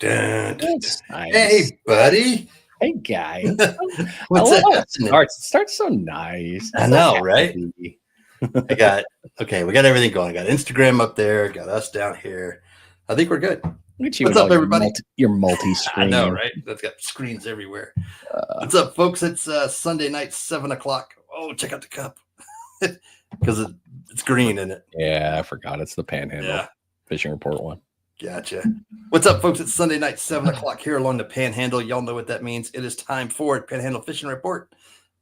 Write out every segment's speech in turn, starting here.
Dun, dun, dun. That's nice. Hey, buddy. Hey, guy. What's I love how happening? it starts so nice. I know, right? We got everything going. Got Instagram up there, got us down here. I think we're good. What's up, everybody? You're multi-screen. I know, right? That's got screens everywhere. What's up, folks? It's Sunday night, 7 o'clock. Oh, check out the cup. Because it's green in it. Yeah, I forgot. It's the Panhandle fishing report one. Gotcha. What's up, folks? It's Sunday night, 7 o'clock here along the Panhandle. Y'all know what that means. It is time for Panhandle Fishing Report.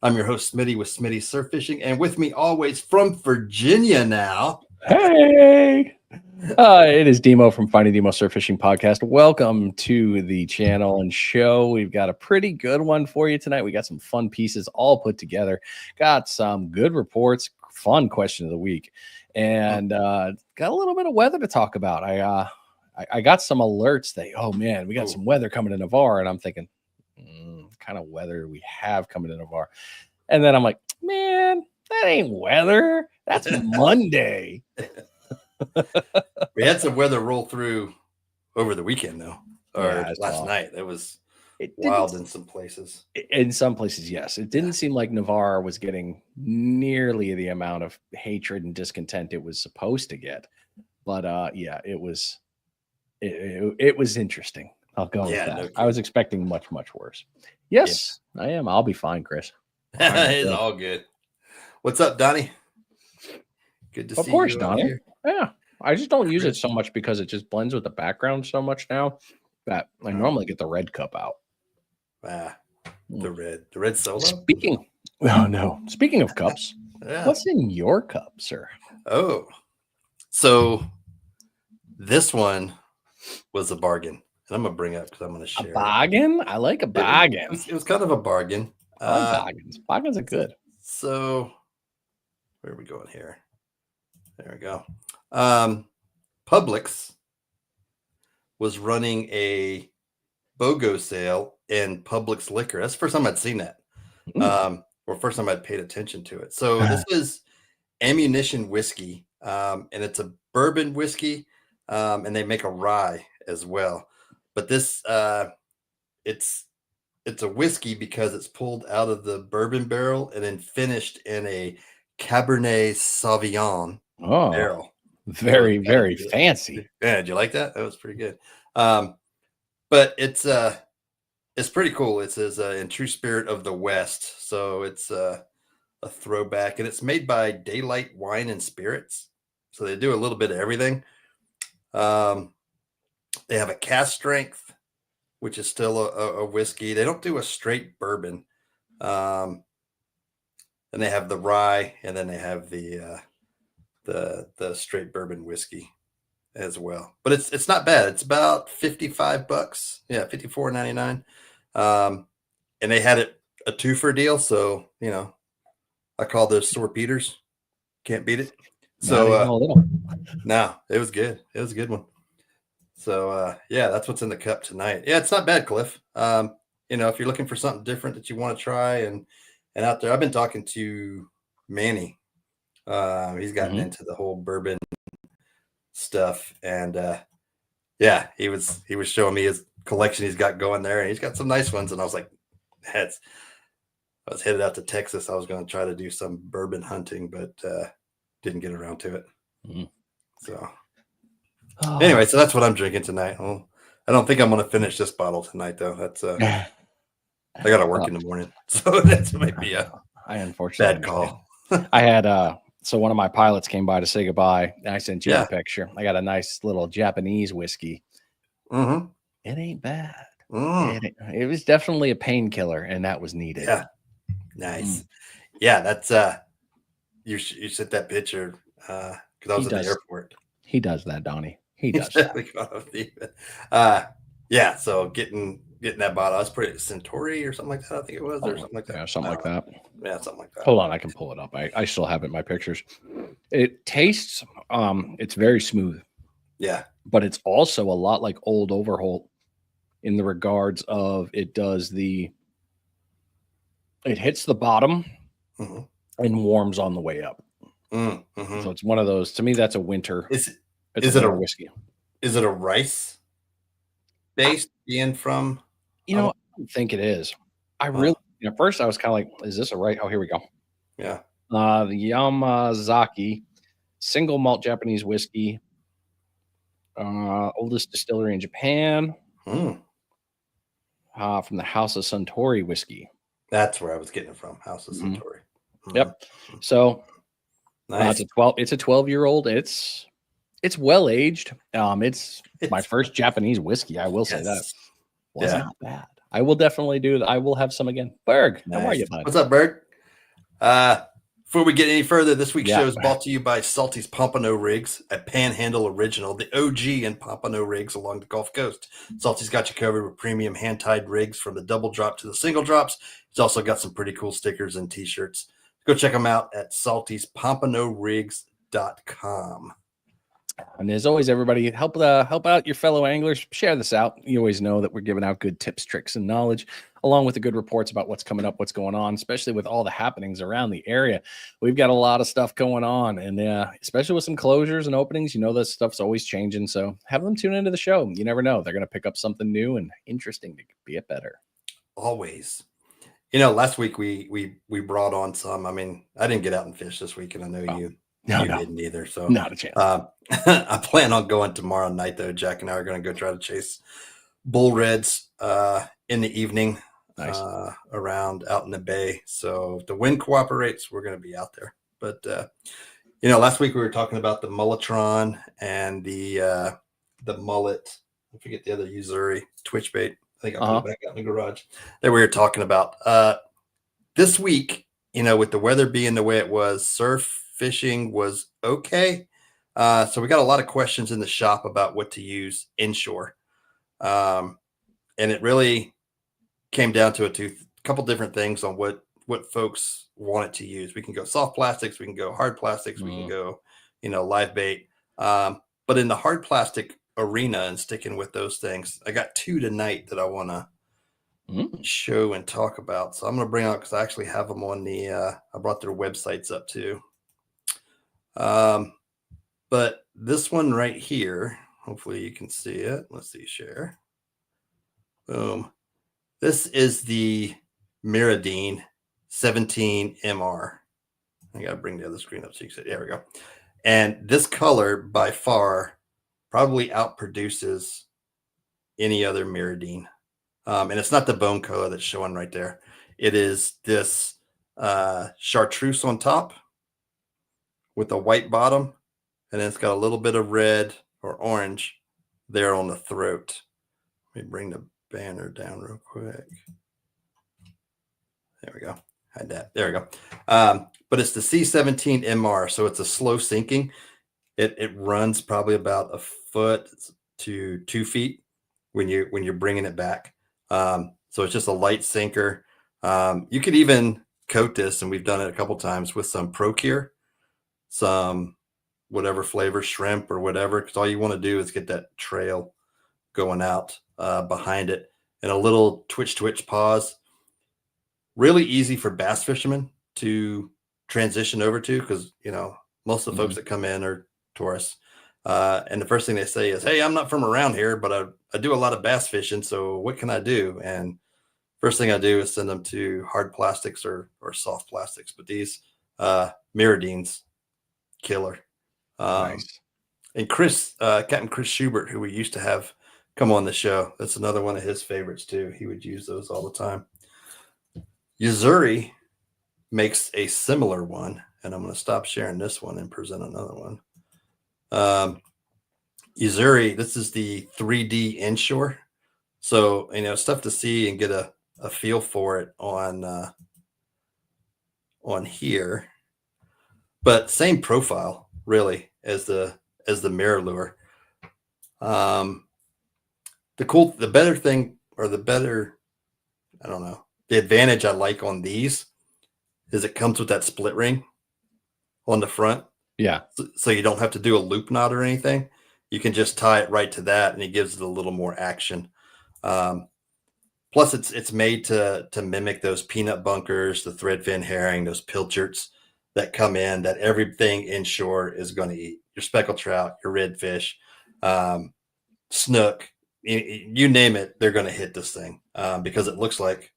I'm your host, Smitty, with Smitty Surf Fishing. And with me always from Virginia now. Hey! It is Demo from Finding Demo Surf Fishing Podcast. Welcome to the channel and show. We've got a pretty good one for you tonight. We got some fun pieces all put together. Got some good reports, fun question of the week, and got a little bit of weather to talk about. I got some alerts that, oh man, we got some weather coming to Navarre, and I'm thinking, kind of weather we have coming to Navarre, and then I'm like, man, that ain't weather. That's Monday. We had some weather roll through over the weekend, though, or last night. It was wild in some places. In some places, yes. It didn't seem like Navarre was getting nearly the amount of hatred and discontent it was supposed to get. But it was interesting. I'll go with that. No, I was expecting much, much worse. Yes, I am. I'll be fine, Chris. It's all good. What's up, Donnie? Good to see you. Of course, Donnie. Yeah. I just don't use it so much because it just blends with the background so much now that I normally get the red cup out. The red solo. Speaking of cups, what's in your cup, sir? Oh, so this one was a bargain, and I'm gonna bring up because I'm gonna share. A bargain? I like a bargain. It was kind of a bargain. I like bargains. Bargains are good. So where are we going here? There we go. Publix was running a BOGO sale in Publix liquor. That's the first time I'd seen that. Or first time I'd paid attention to it. So this is ammunition whiskey, and it's a bourbon whiskey, and they make a rye as well. But this it's a whiskey because it's pulled out of the bourbon barrel and then finished in a Cabernet Sauvignon barrel. Very, very fancy. Yeah, did you like that? That was pretty good. But it's pretty cool. It says in true spirit of the West. So it's a throwback, and it's made by Daylight Wine and Spirits. So they do a little bit of everything. They have a cast strength, which is still a whiskey. They don't do a straight bourbon. And they have the rye, and then they have the straight bourbon whiskey as well. But it's not bad. It's about $55. Yeah, $54.99. And they had it a two-for deal, so I call those sore Peters. Can't beat it. So no, it was good. It was a good one. So that's what's in the cup tonight. Yeah, it's not bad, Cliff. If you're looking for something different that you want to try and out there, I've been talking to Manny. He's gotten into the whole bourbon stuff, and he was showing me his collection he's got going there, and he's got some nice ones. And I was like, I was headed out to Texas. I was going to try to do some bourbon hunting, but didn't get around to it. So anyway, so that's what I'm drinking tonight. Well, I don't think I'm going to finish this bottle tonight, though. That's I got to work in the morning, so that might be a bad call. I had so one of my pilots came by to say goodbye, and I sent you a picture. I got a nice little Japanese whiskey. It ain't bad. It was definitely a painkiller, and that was needed. Yeah, nice. Yeah, that's you sent that picture because I was at the airport. He does that, Donnie. He does that. So getting that bottle, I was pretty Centauri or something like that. I think it was, or something like that. Yeah, something like that. Yeah, something like that. Hold on, I can pull it up. I still have it in my pictures. It tastes, it's very smooth. Yeah, but it's also a lot like Old Overholt in the regards of it hits the bottom and warms on the way up. So it's one of those. To me, that's a winter. Is it a whiskey? Is it a rice? based being from? I don't think it is. I really, at first I was kind of like, is this a right? Oh, here we go. Yeah. The Yamazaki single malt Japanese whiskey, oldest distillery in Japan, Mm, from the House of Suntory whiskey. that's where I was getting it from. House of Mhm. Suntory. Yep. So Nice. it's a 12-year-old. It's well aged. It's my first Japanese whiskey. I will say that was not bad. I will definitely do that. I will have some again. Berg, how are you, bud? What's up, Berg? Before we get any further, this week's Yeah. show is brought to you by Salty's Pompano Rigs, a Panhandle original, the OG in Pompano rigs along the Gulf Coast. Salty's got you covered with premium hand-tied rigs from the double drop to the single drops. He's also got some pretty cool stickers and t-shirts. Go check them out at saltyspompano.rigs.com. And as always, everybody, help out your fellow anglers. Share this out. You always know that we're giving out good tips, tricks, and knowledge, along with the good reports about what's coming up, what's going on, especially with all the happenings around the area. We've got a lot of stuff going on, and especially with some closures and openings, this stuff's always changing. So have them tune into the show. You never know. They're going to pick up something new and interesting to be it better. Always. Last week we brought on some. I mean, I didn't get out and fish this week, and I know you didn't either. So not a chance. I plan on going tomorrow night, though. Jack and I are going to go try to chase bull reds in the evening. Nice. Around out in the bay. So if the wind cooperates, we're going to be out there. But last week we were talking about the Mulletron and the mullet. I forget the other Usuri twitch bait. I think I'll put it back out in the garage that we were talking about. This week, with the weather being the way it was, surf fishing was okay. So we got a lot of questions in the shop about what to use inshore. And it really came down to a couple different things on what folks wanted to use. We can go soft plastics, we can go hard plastics, we can go, live bait. But in the hard plastic arena and sticking with those things, I got two tonight that I want to show and talk about. So I'm going to bring out, because I actually have them on the, I brought their websites up too. But this one right here, hopefully you can see it. Let's see, share. Boom. This is the Miradine 17 MR. I got to bring the other screen up so you can see. There we go. And this color by far probably outproduces any other Miradine. And it's not the bone color that's showing right there. It is this chartreuse on top with a white bottom. And then it's got a little bit of red or orange there on the throat. Let me bring the banner down real quick. There we go. Had that. There we go. But it's the C17 MR, so it's a slow sinking. It runs probably about a foot to 2 feet when you're bringing it back. So it's just a light sinker. You could even coat this, and we've done it a couple times, with some Procure, some whatever flavor, shrimp or whatever, because all you want to do is get that trail going out behind it, and a little twitch pause. Really easy for bass fishermen to transition over to, because most of the folks that come in are tourists, and the first thing they say is, "Hey, I'm not from around here, but I do a lot of bass fishing, so what can I do?" And first thing I do is send them to hard plastics or soft plastics. But these Miradines, killer. Nice. And Captain Chris Schubert, who we used to have come on the show, that's another one of his favorites too. He would use those all the time. Usuri makes a similar one, and I'm going to stop sharing this one and present another one. Usuri, this is the 3D inshore. So, stuff to see and get a feel for it on here, but same profile really as the mirror lure. The advantage I like on these is it comes with that split ring on the front. Yeah. So you don't have to do a loop knot or anything. You can just tie it right to that, and it gives it a little more action. Plus it's made to mimic those peanut bunkers, the threadfin herring, those pilchards that come in, that everything inshore is going to eat. Your speckled trout, your redfish, snook, you name it, they're going to hit this thing because it looks like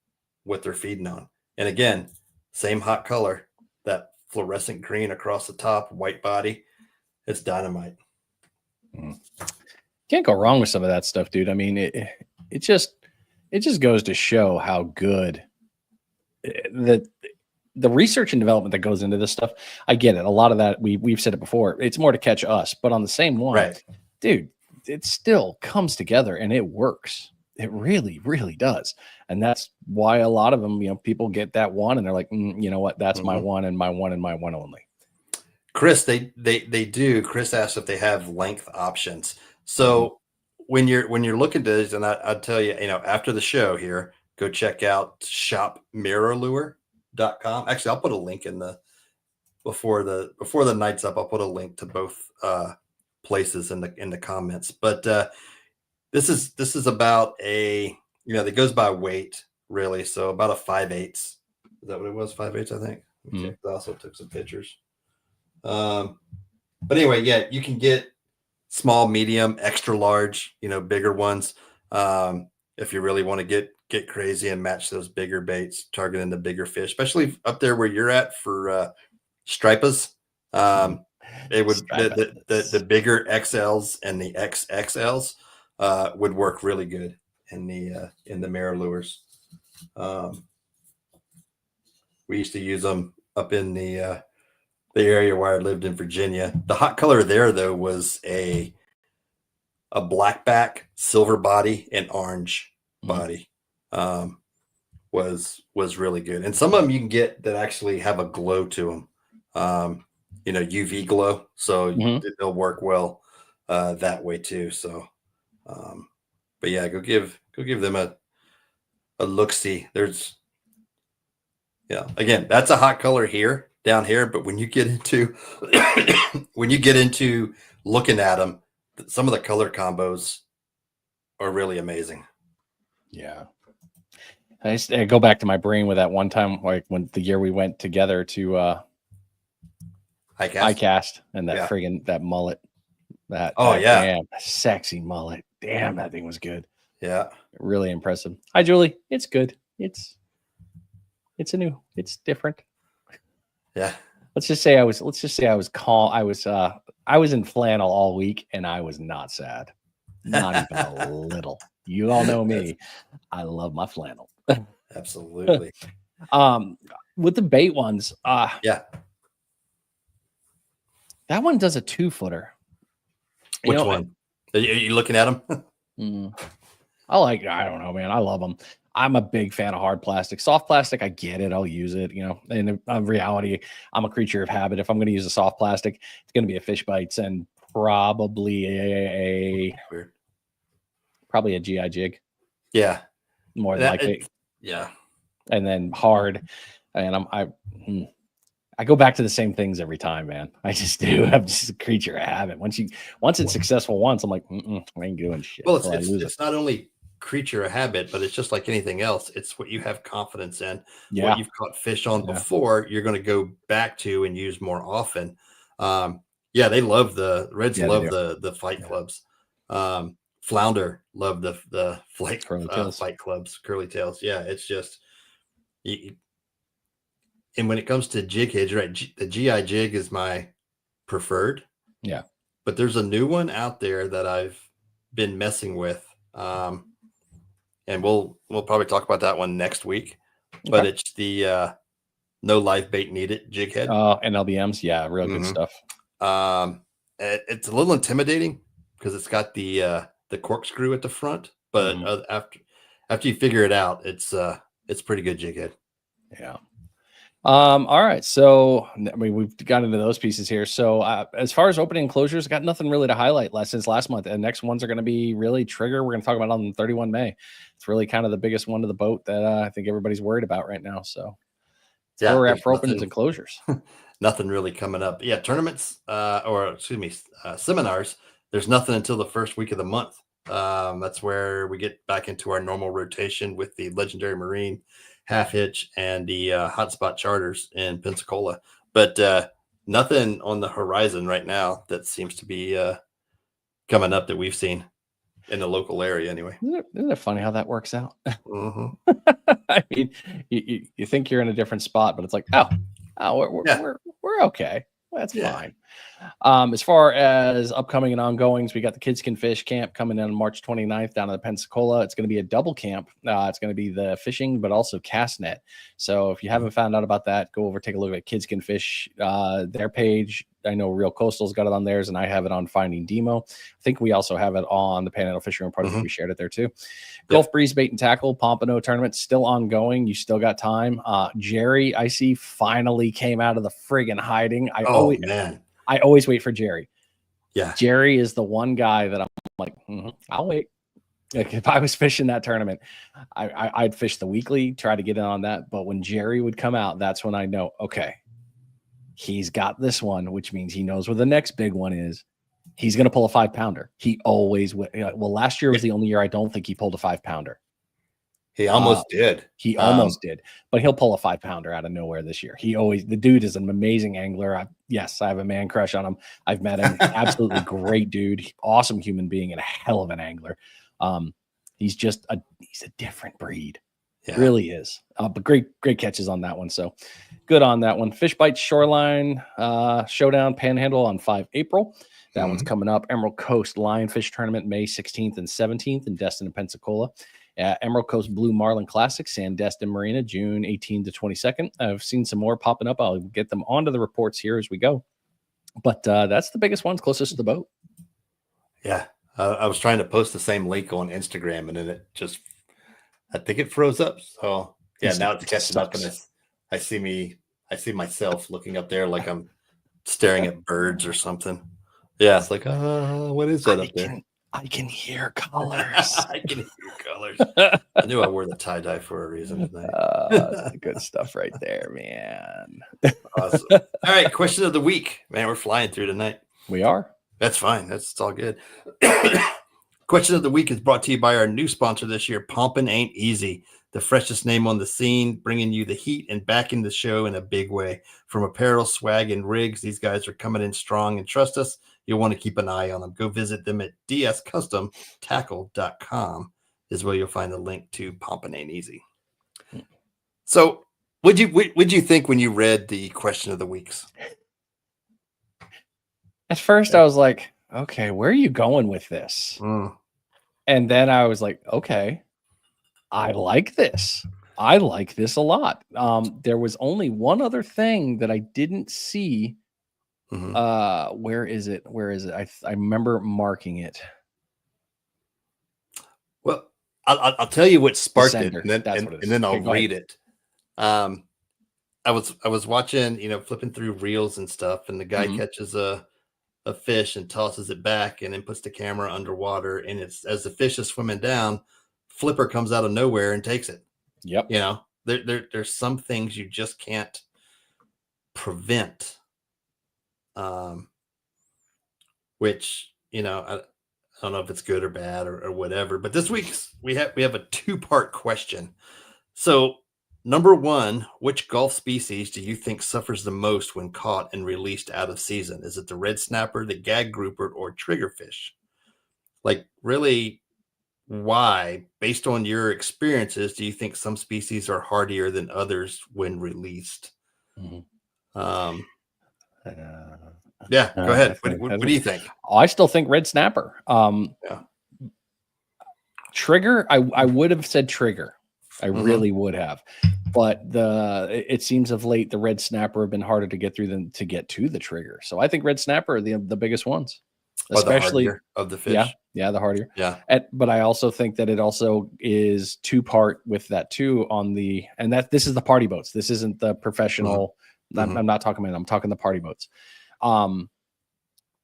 what they're feeding on. And again, same hot color, that fluorescent green across the top, white body. It's dynamite. Can't go wrong with some of that stuff, dude. I mean, it just goes to show how good the research and development that goes into this stuff. I get it. A lot of that we've said it before. It's more to catch us, but on the same one, Right. Dude, it still comes together and it works. It really, really does. And that's why a lot of them, people get that one and they're like, you know what? That's my one and my one and my one only. Chris, they do. Chris asked if they have length options. So when you're looking at this, and I'd tell you, after the show here, go check out shopmirrorlure.com. Actually, I'll put a link in before the night's up. I'll put a link to both places in the comments. But this is about that goes by weight, really. So about a 5/8. Is that what it was? 5/8, I think. I also took some pictures. But anyway, yeah, you can get small, medium, extra large, bigger ones. If you really want to get crazy and match those bigger baits, targeting the bigger fish, especially up there where you're at for stripers. It would the bigger XLs and the XXLs would work really good in the mirror lures. We used to use them up in the area where I lived in Virginia. The hot color there though was a blackback, silver body, and orange body. Was really good. And some of them you can get that actually have a glow to them. UV glow, so they'll work well that way too. So but yeah, go give them a look-see. There's again, that's a hot color down here, but when you get into looking at them, some of the color combos are really amazing. Yeah. I go back to my brain with that one time, like when the year we went together to ICAST and that friggin' that mullet. Damn, sexy mullet. Damn, that thing was good. Yeah. Really impressive. Hi, Julie. It's good. It's different. Yeah. Let's just say I was calm. I was in flannel all week and I was not sad. Not even a little. You all know me. I love my flannel. Absolutely. With the bait ones, yeah. That one does a 2-footer. Which one? Are you looking at them? I don't know, man. I love them. I'm a big fan of hard plastic. Soft plastic, I get it. I'll use it, And in reality, I'm a creature of habit. If I'm going to use a soft plastic, it's going to be a fish bites and probably a GI jig. Yeah. More than likely. Yeah. And then hard. And I go back to the same things every time, man. I just do. I'm just a creature of habit. Once it's successful once, I'm like, I ain't doing shit. Well, it's not only creature of habit, but it's just like anything else. It's what you have confidence in. Yeah. What you've caught fish on before, you're going to go back to and use more often. They love the Reds. Love the fight clubs. Flounder love the fight clubs, curly tails. Yeah, it's just. And when it comes to jig heads, right, the GI jig is my preferred. Yeah. But there's a new one out there that I've been messing with. And we'll probably talk about that one next week. Okay. But it's the no live bait needed jig head. And LBMs. Yeah, real good stuff. It's a little intimidating because it's got the corkscrew at the front. But after you figure it out, it's pretty good jig head. Yeah. All right. So we've got into those pieces here. So as far as opening closures, got nothing really to highlight since last month. And next ones are going to be really trigger. We're going to talk about on 31 May. It's really kind of the biggest one to the boat that I think everybody's worried about right now. So where we're at for openings and closures. Nothing really coming up. Yeah. Tournaments, seminars. There's nothing until the first week of the month. That's where we get back into our normal rotation with the Legendary Marine, Half Hitch, and the hotspot charters in Pensacola, but nothing on the horizon right now that seems to be coming up that we've seen. Yeah. in the local area anyway. Isn't it funny how that works out? Mm-hmm. I mean, you think you're in a different spot, but it's like, oh, we're okay. That's fine. As far as upcoming and ongoings, we got the Kids Can Fish camp coming in on March 29th down in Pensacola. It's going to be a double camp. It's going to be the fishing, but also cast net. So if you haven't found out about that, go over, take a look at Kids Can Fish, their page. I know Real Coastal's got it on theirs, and I have it on Finding Demo. I think we also have it on the Panhandle Fishery Project. We shared it there too. Gulf Breeze Bait and Tackle Pompano tournament still ongoing. You still got time. Jerry, I see, finally came out of the friggin' hiding. I always wait for Jerry. Yeah. Jerry is the one guy that I'm like, I'll wait. Like if I was fishing that tournament, I'd fish the weekly, try to get in on that. But when Jerry would come out, that's when I know, okay, he's got this one, which means he knows where the next big one is. He's going to pull a 5-pounder. He always would. Well, last year was the only year I don't think he pulled a 5-pounder. He almost did. He almost did, but he'll pull a 5-pounder out of nowhere this year. The dude is an amazing angler. Yes, I have a man crush on him. I've met him. Absolutely great dude. Awesome human being and a hell of an angler. He's just he's a different breed. Yeah. Really is. But great catches on that one. So good on that one. Fish Bites Shoreline Showdown Panhandle on 5 April. That one's coming up. Emerald Coast Lionfish Tournament May 16th and 17th in Destin and Pensacola. Emerald Coast Blue Marlin Classic, Sandestin Marina, June 18th to 22nd. I've seen some more popping up. I'll get them onto the reports here as we go. But that's the biggest ones closest to the boat. Yeah. I was trying to post the same link on Instagram, and then I think it froze up. So yeah, now it's catching up, and I see myself looking up there like I'm staring at birds or something. Yeah, it's like, what is that up there? I can hear colors. I can hear colors. I knew I wore the tie-dye for a reason tonight. That's the good stuff right there, man. Awesome. All right, question of the week. Man, we're flying through tonight. We are. That's fine. It's all good. Question of the week is brought to you by our new sponsor this year, Pomp'n Ain't Easy, the freshest name on the scene, bringing you the heat and backing the show in a big way. From apparel, swag, and rigs, these guys are coming in strong, and trust us, you'll want to keep an eye on them. Go visit them at dscustomtackle.com is where you'll find the link to Pomp'n Ain't Easy. So what'd you think when you read the question of the weeks? At first I was like, okay, where are you going with this? And then I was like, okay, I like this. I like this a lot. There was only one other thing that I didn't see. Where is it? I remember marking it. Well, I'll tell you what sparked it, and then I'll read it. I was watching, flipping through reels and stuff, and the guy catches a fish and tosses it back, and then puts the camera underwater, and it's as the fish is swimming down, flipper comes out of nowhere and takes it. Yep. There's some things you just can't prevent. Which, I don't know if it's good or bad or whatever, but this week we have a 2-part question. So number 1, which Gulf species do you think suffers the most when caught and released out of season? Is it the red snapper, the gag grouper, or triggerfish? Like, really, why, based on your experiences, do you think some species are hardier than others when released? Yeah, go ahead. What do you think? I still think red snapper. Trigger, I would have said trigger. I really would have. But it seems of late the red snapper have been harder to get through than to get to the trigger. So I think red snapper are the biggest ones. Especially the of the fish. Yeah, the hardier. Yeah. But I also think that it also is 2-part with that too and this is the party boats. This isn't the professional. I'm not talking about it. I'm talking the party boats.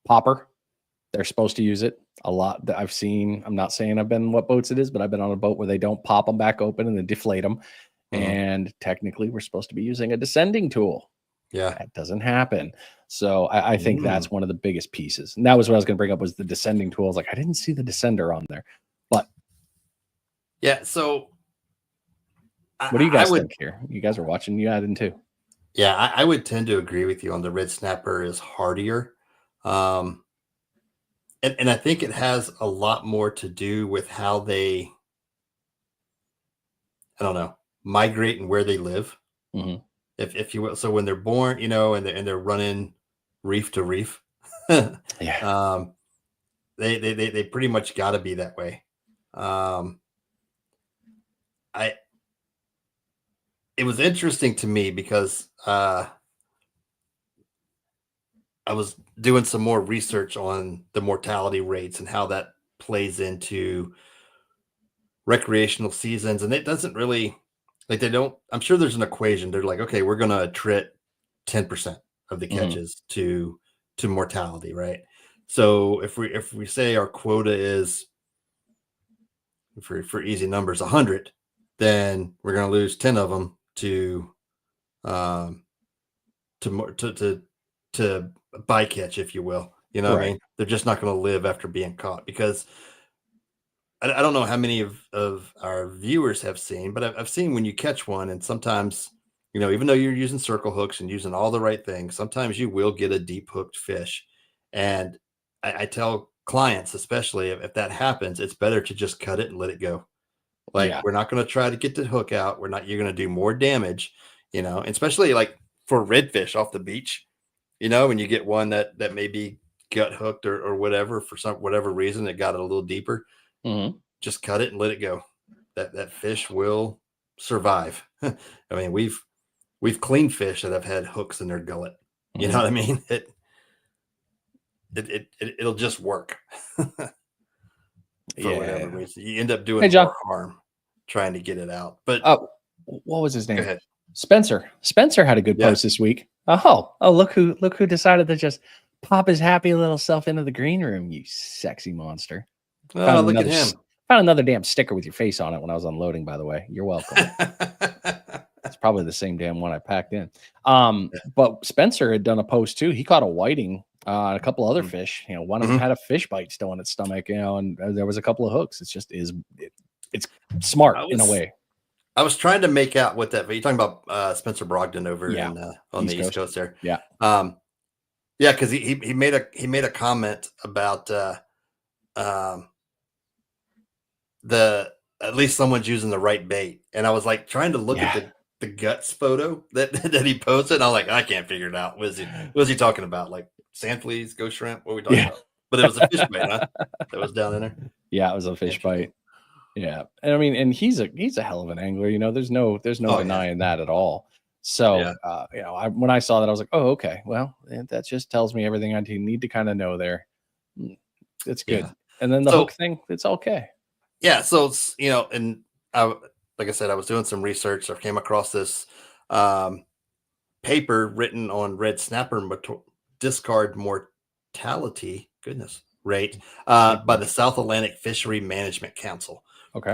Popper, they're supposed to use it a lot that I've seen. I'm not saying I've been what boats it is, but I've been on a boat where they don't pop them back open and then deflate them. And technically we're supposed to be using a descending tool. Yeah. That doesn't happen. So I think that's one of the biggest pieces. And that was what I was going to bring up was the descending tool. I was like, I didn't see the descender on there, but yeah. So what do you guys think here? You guys are watching. You added too. Yeah, I would tend to agree with you on the red snapper is hardier. and I think it has a lot more to do with how they, I don't know, migrate and where they live, Mhm. if you will. So when they're born, and they're running reef to reef, Yeah. um, they pretty much got to be that way. Um, I It was interesting to me because I was doing some more research on the mortality rates and how that plays into recreational seasons, and it doesn't really, like, they don't, I'm sure there's an equation. They're like, okay, we're going to attrit 10% of the Mhm. catches to mortality, right? So if we say our quota is, for easy numbers, 100, then we're going to lose 10 of them um to bycatch, if you will. You know what I Right. mean? They're just not going to live after being caught, because I don't know how many of our viewers have seen, but I've seen when you catch one, and sometimes, even though you're using circle hooks and using all the right things, sometimes you will get a deep hooked fish. And I tell clients, especially if that happens, it's better to just cut it and let it go. Like, Yeah. we're not going to try to get the hook out. You're going to do more damage, especially like for redfish off the beach, when you get one that maybe got hooked or whatever, for whatever reason, it got it a little deeper. Mhm. Just cut it and let it go. That fish will survive. I mean, we've cleaned fish that have had hooks in their gullet. You know Mhm. what I mean? It'll just work for whatever Yeah. reason. You end up Hey, doing John. more harm trying to get it out. But What was his go name? ahead. Spencer. Spencer had a good Yeah. post this week. Oh, look who decided to just pop his happy little self into the green room, you sexy monster. Oh, Found look at another him. found another damn sticker with your face on it when I was unloading, by the way. You're welcome. It's probably the same damn one I packed in. But Spencer had done a post too. He caught a whiting, and a couple other fish. One of them Mhm. had a fish bite still in its stomach, and there was a couple of hooks. It's smart I in a was way. I was trying to make out what that. But you're talking about Spencer Brogdon over Yeah. in on the East East Coast. Coast there. Yeah. Yeah, because he made a comment about um, the at least someone's using the right bait, and I was like trying to look at Yeah. the guts photo that that he posted. And I was like, I can't figure it out. What is he talking about? Like sand fleas, ghost shrimp? What are we talking Yeah. about? But it was a fish bait, huh? That was down in there. Yeah, it was a fish Interesting. bite. Yeah. And I mean, and he's a hell of an angler, there's no Oh yeah, denying that at all. yeah, So when I saw that, I was like, oh, okay. Well, that just tells me everything I need to kind of know there. Mm, It's yeah. good. And then the So hook thing, it's okay. yeah, so it's, and like I said, I was doing some research. I came across this um, paper written on red snapper discard mortality, goodness, rate, Thank by you. the South Atlantic Fishery Management Council. Okay.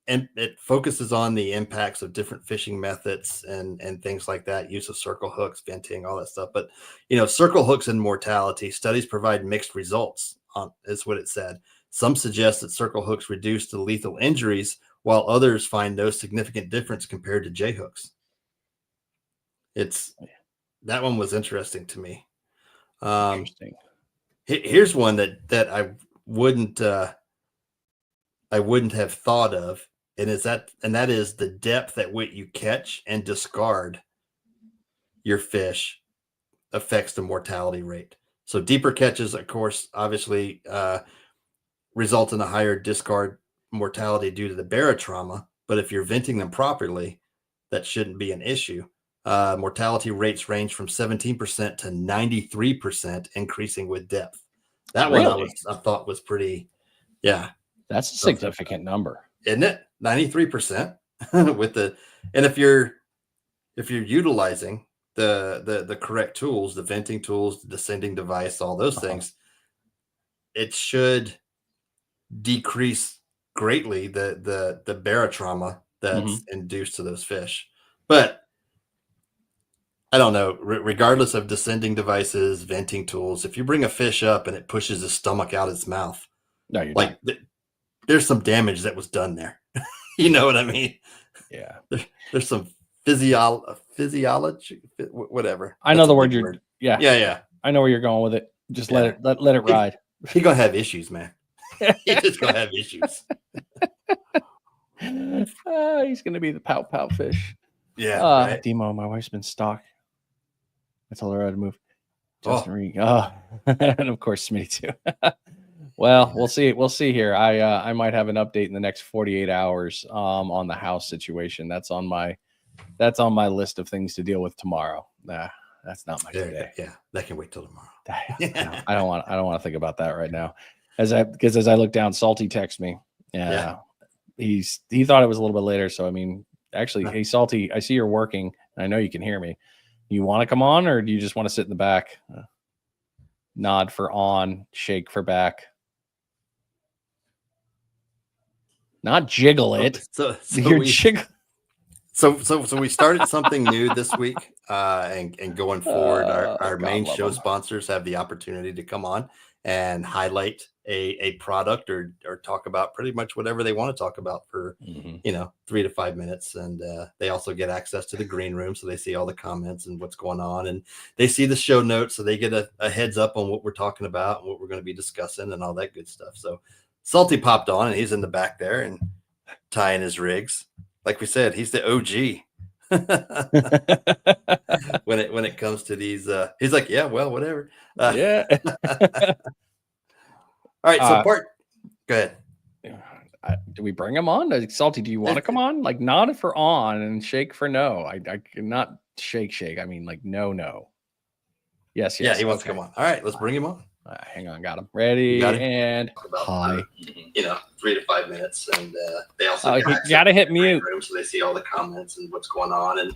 And it focuses on the impacts of different fishing methods and things like that, use of circle hooks, venting, all that stuff. But circle hooks and mortality studies provide mixed results. Is what it said. Some suggest that circle hooks reduce the lethal injuries, while others find no significant difference compared to J hooks. It's That one was interesting to me. Um, Interesting. Here's one that wouldn't I wouldn't have thought of, and that is the depth at which you catch and discard your fish affects the mortality rate. So deeper catches, of course, obviously result in a higher discard mortality due to the barotrauma. But if you're venting them properly, that shouldn't be an issue. Mortality rates range from 17% to 93%, increasing with depth. That one Really? I thought was pretty, yeah. That's a So, significant number. isn't it 93% with and if you're utilizing the correct tools, the venting tools, the descending device, all those Uh-huh. things, it should decrease greatly the barotrauma Hmm. that's induced to those fish. But I don't know, regardless of descending devices, venting tools, if you bring a fish up and it pushes his stomach out its mouth, No, you're done. like there's some damage that was done there. You know what I mean? Yeah. There's some physiology, whatever. I know That's a the word big you're word. yeah. Yeah, yeah. I know where you're going with it. Just let Yeah. it let it If ride. He gonna have issues, man. He just gonna have issues. He's gonna be the pout pout fish. Yeah, right. Demo, my wife's been stuck. I told her how to move. Justin Oh. Reed. And of course Smitty too. Well, we'll see. We'll see here. I might have an update in the next 48 hours on the house situation. That's on my list of things to deal with tomorrow. Nah, that's not my today. Yeah, that can wait till tomorrow. I don't want to think about that right now. Because as I look down, Salty texted me. Yeah. He thought it was a little bit later. So I mean, actually, hey Salty, I see you're working. I know you can hear me. You want to come on, or do you just want to sit in the back? Nod for on, shake for back. Not jiggle it. So we started something new this week, and going forward, our main show sponsors have the opportunity to come on and highlight a product or talk about pretty much whatever they want to talk about for 3 to 5 minutes, and they also get access to the green room, so they see all the comments and what's going on, and they see the show notes, so they get a heads up on what we're talking about and what we're going to be discussing and all that good stuff. So Salty popped on, and he's in the back there and tying his rigs. Like we said, he's the OG when it comes to these. He's like, yeah, well, whatever. Yeah. All right. So go ahead. Do we bring him on? Salty, do you want to come on? Like nod for on and shake for no. I cannot shake. I mean like no. Yes. Yeah, he wants to come on. All right, let's bring him on. Hang on, got him ready. And hi. 3 to 5 minutes, and they also you gotta hit mute, so they see all the comments and what's going on. And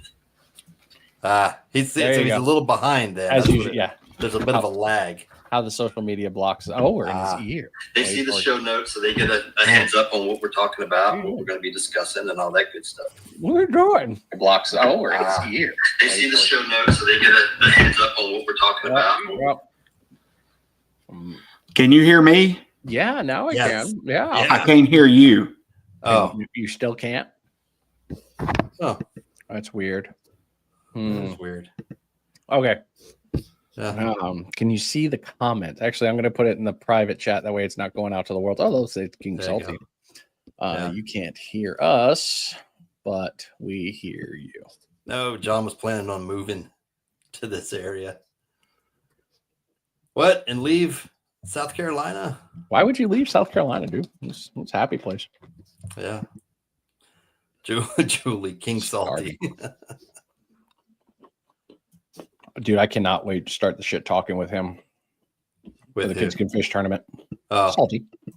he's a little behind. Then as usual, there's a bit of a lag. How the social media blocks over in his ear. They see the show notes, so they get a heads up on what we're talking about, what we're going to be discussing, and all that good stuff. What are you doing? It blocks over in his ear. They see the show notes, so they get a heads up on what we're talking about. Can you hear me? Yeah, now I can. Yeah. I can't hear you. Oh, you still can't? Oh, that's weird. That's weird. Okay. Yeah. Can you see the comments? Actually, I'm going to put it in the private chat. That way it's not going out to the world. Oh, those say King Salty. You can't hear us, but we hear you. No, John was planning on moving to this area. What? And leave South Carolina? Why would you leave South Carolina, dude? It's a happy place. Yeah. Julie, King Salty. Dude, I cannot wait to start the shit talking with him. For the Kids Can Fish tournament. Oh,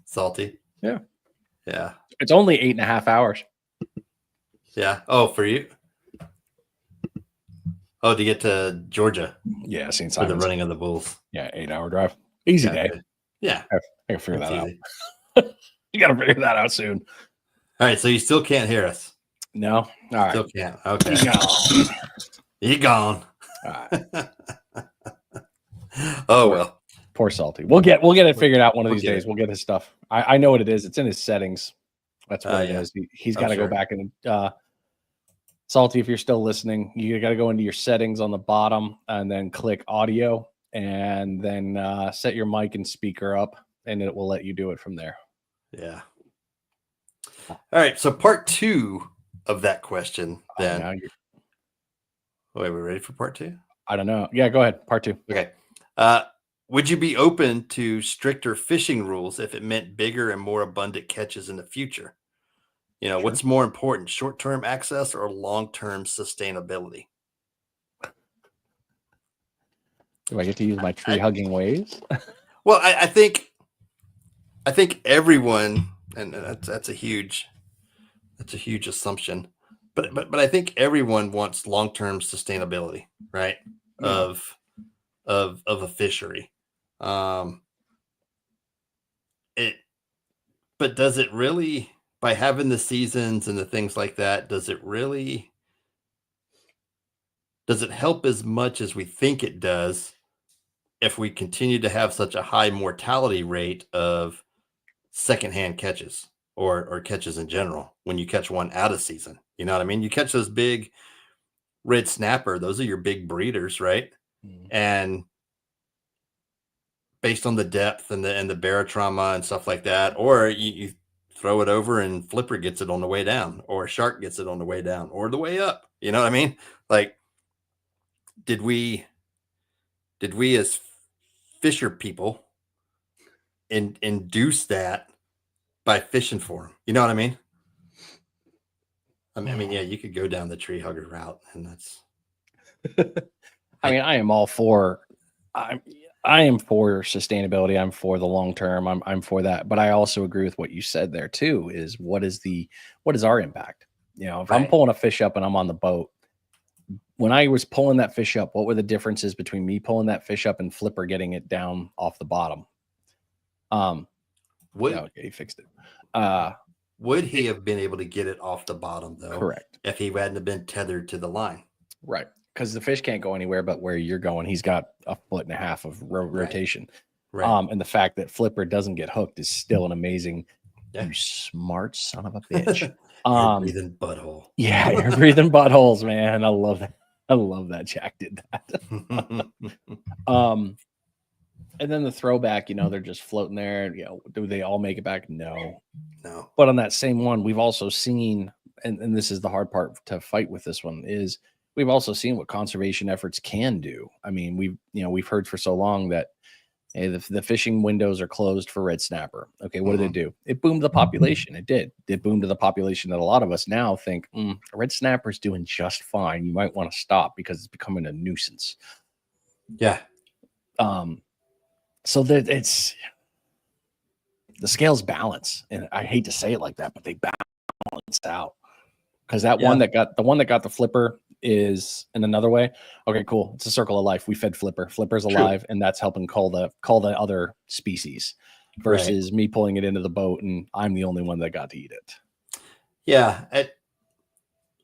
Salty. Yeah. Yeah. It's only 8.5 hours. Yeah. Oh, for you? Oh, to get to Georgia. Yeah, St. For the running of the bulls. Yeah, 8-hour drive. Easy day. Yeah. I can figure that out. You got to figure that out soon. All right. So you still can't hear us? No. All right. Still can't. Okay. He gone. All right. Oh well. Poor Salty. We'll get it figured out one of these days. We'll get his stuff. I know what it is. It's in his settings. That's what it is. He's got to go back and Salty, if you're still listening, you got to go into your settings on the bottom and then click audio and then set your mic and speaker up, and it will let you do it from there. Yeah. All right. So part 2 of that question then. Wait, we're ready for part 2? I don't know. Yeah, go ahead. Part 2. Okay. Would you be open to stricter fishing rules if it meant bigger and more abundant catches in the future? Sure. What's more important, short-term access or long-term sustainability? Do I get to use my tree-hugging ways? Well, I think everyone, and that's a huge assumption, but I think everyone wants long-term sustainability, right? Yeah. Of a fishery. But does it really, by having the seasons and the things like that, does it help as much as we think it does if we continue to have such a high mortality rate of secondhand catches or catches in general when you catch one out of season? You know what I mean? You catch those big red snapper, those are your big breeders, right? Mm-hmm. based on the depth and the barotrauma and stuff like that, or you throw it over and flipper gets it on the way down, or a shark gets it on the way down, or the way up. You know what I mean? Like, did we as fisher people induce that by fishing for them? You know what I mean? I mean, yeah, you could go down the tree hugger route, and that's. I mean, I am all for. I am for sustainability. I'm for the long term. I'm for that. But I also agree with what you said there too. Is what is our impact? You know, if I'm pulling a fish up and I'm on the boat, when I was pulling that fish up, what were the differences between me pulling that fish up and flipper getting it down off the bottom? He fixed it. Would he have been able to get it off the bottom though? Correct. If he hadn't have been tethered to the line. Right. Because the fish can't go anywhere but where you're going. He's got a foot and a half of rotation. Right. And the fact that flipper doesn't get hooked is still an amazing, you smart son of a bitch. Air breathing butthole. Yeah, air breathing buttholes, man. I love that. I love that Jack did that. And then the throwback, you know, they're just floating there. You know, do they all make it back? No. But on that same one, we've also seen, and this is the hard part to fight with this one, is we've also seen what conservation efforts can do. I mean, we've heard for so long that hey, the fishing windows are closed for red snapper. Okay, what did it do? It boomed the population. It did. It boomed to the population that a lot of us now think red snapper's doing just fine. You might want to stop because it's becoming a nuisance. Yeah. So that it's the scales balance, and I hate to say it like that, but they balance out because that one that got the flipper is in another way. Okay, cool. It's a circle of life. We fed flipper. Flipper's alive, and that's helping call the other species. Versus me pulling it into the boat, and I'm the only one that got to eat it. Yeah,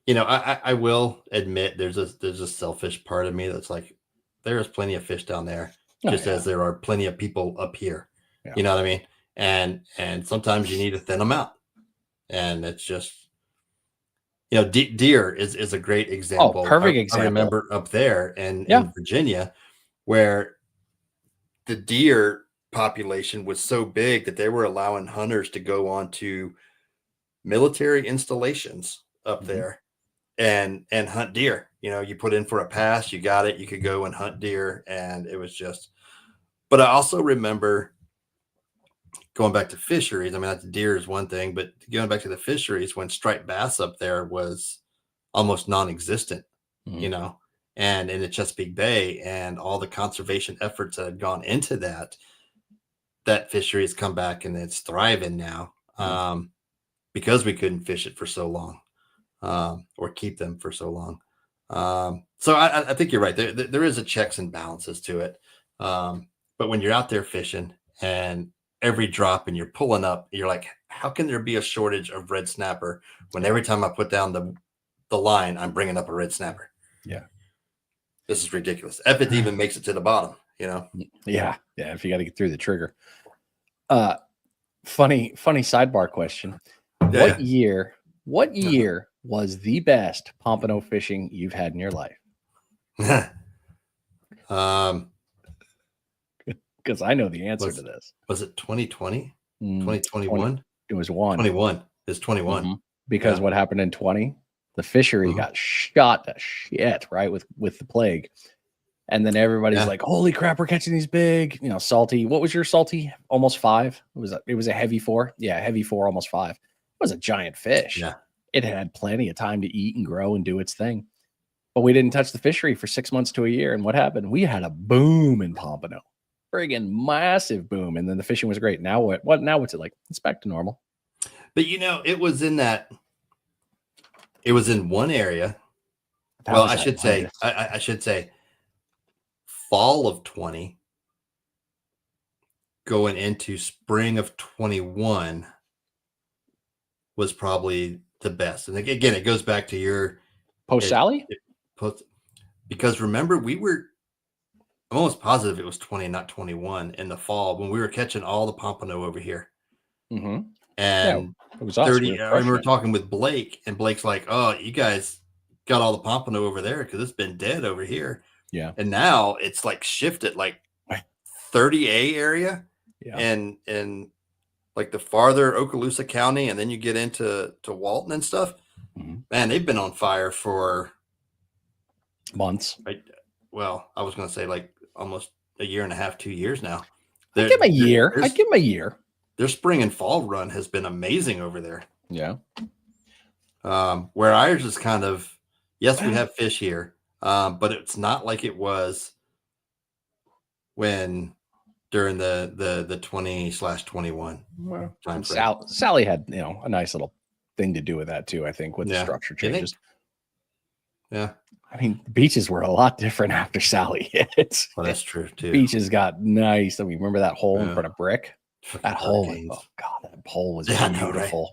I will admit there's a selfish part of me that's like, there's plenty of fish down there, as there are plenty of people up here. Yeah. You know what I mean? And sometimes you need to thin them out, and it's just. You know, deer is a great example. Oh, perfect example. I remember up there in Virginia where the deer population was so big that they were allowing hunters to go onto military installations up there and hunt deer. You know, you put in for a pass, you got it, you could go and hunt deer, and it was just. But I also remember going back to fisheries. I mean, the deer is one thing, but going back to the fisheries when striped bass up there was almost non-existent, you know, and in the Chesapeake Bay and all the conservation efforts that had gone into that fishery has come back and it's thriving now because we couldn't fish it for so long or keep them for so long. So I think you're right. There is a checks and balances to it. But when you're out there fishing and every drop and you're pulling up, you're like, how can there be a shortage of red snapper when every time I put down the line, I'm bringing up a red snapper? Yeah. This is ridiculous. If it even makes it to the bottom, you know? Yeah. Yeah. If you got to get through the trigger. Funny sidebar question. Yeah. What year was the best Pompano fishing you've had in your life? Because I know the answer to this. Was it 2020? 2021? It was 21. It's 21. Mm-hmm. Because what happened in 20? The fishery got shot to shit, right? With the plague. And then everybody's like, holy crap, we're catching these big, salty. What was your salty? Almost 5? It was a heavy 4. Yeah, heavy 4, almost 5. It was a giant fish. Yeah. It had plenty of time to eat and grow and do its thing. But we didn't touch the fishery for 6 months to a year. And what happened? We had a boom in Pompano. Friggin' massive boom. And then the fishing was great. Now what? Now what's it like? It's back to normal. But it was in one area. Well, I should say fall of 20 going into spring of 21 was probably the best. And again, it goes back to your post Sally. Because remember, I'm almost positive it was 20, not 21 in the fall when we were catching all the pompano over here. Mm-hmm. And it was 30. I remember talking with Blake, and Blake's like, "Oh, you guys got all the pompano over there because it's been dead over here." Yeah. And now it's like shifted like 30A area Yeah. and like the farther Okaloosa County, and then you get into Walton and stuff. Mhm. Man, they've been on fire for Months. Well, I was going to say like almost a year and a half, 2 years now. I'd give him a year. I'd give him a year. Their spring and fall run has been amazing over there. Yeah. Where ours is kind of, yes, we have fish here, but it's not like it was when during the 20/21 Well, time frame. Sally had, a nice little thing to do with that too, I think, with the structure changes. Yeah. I mean, the beaches were a lot different after Sally hit. Well, that's true too. Beaches got nice. I mean, remember that hole in front of Brick? That hole, Hurricanes. that hole was Yeah, I know, beautiful.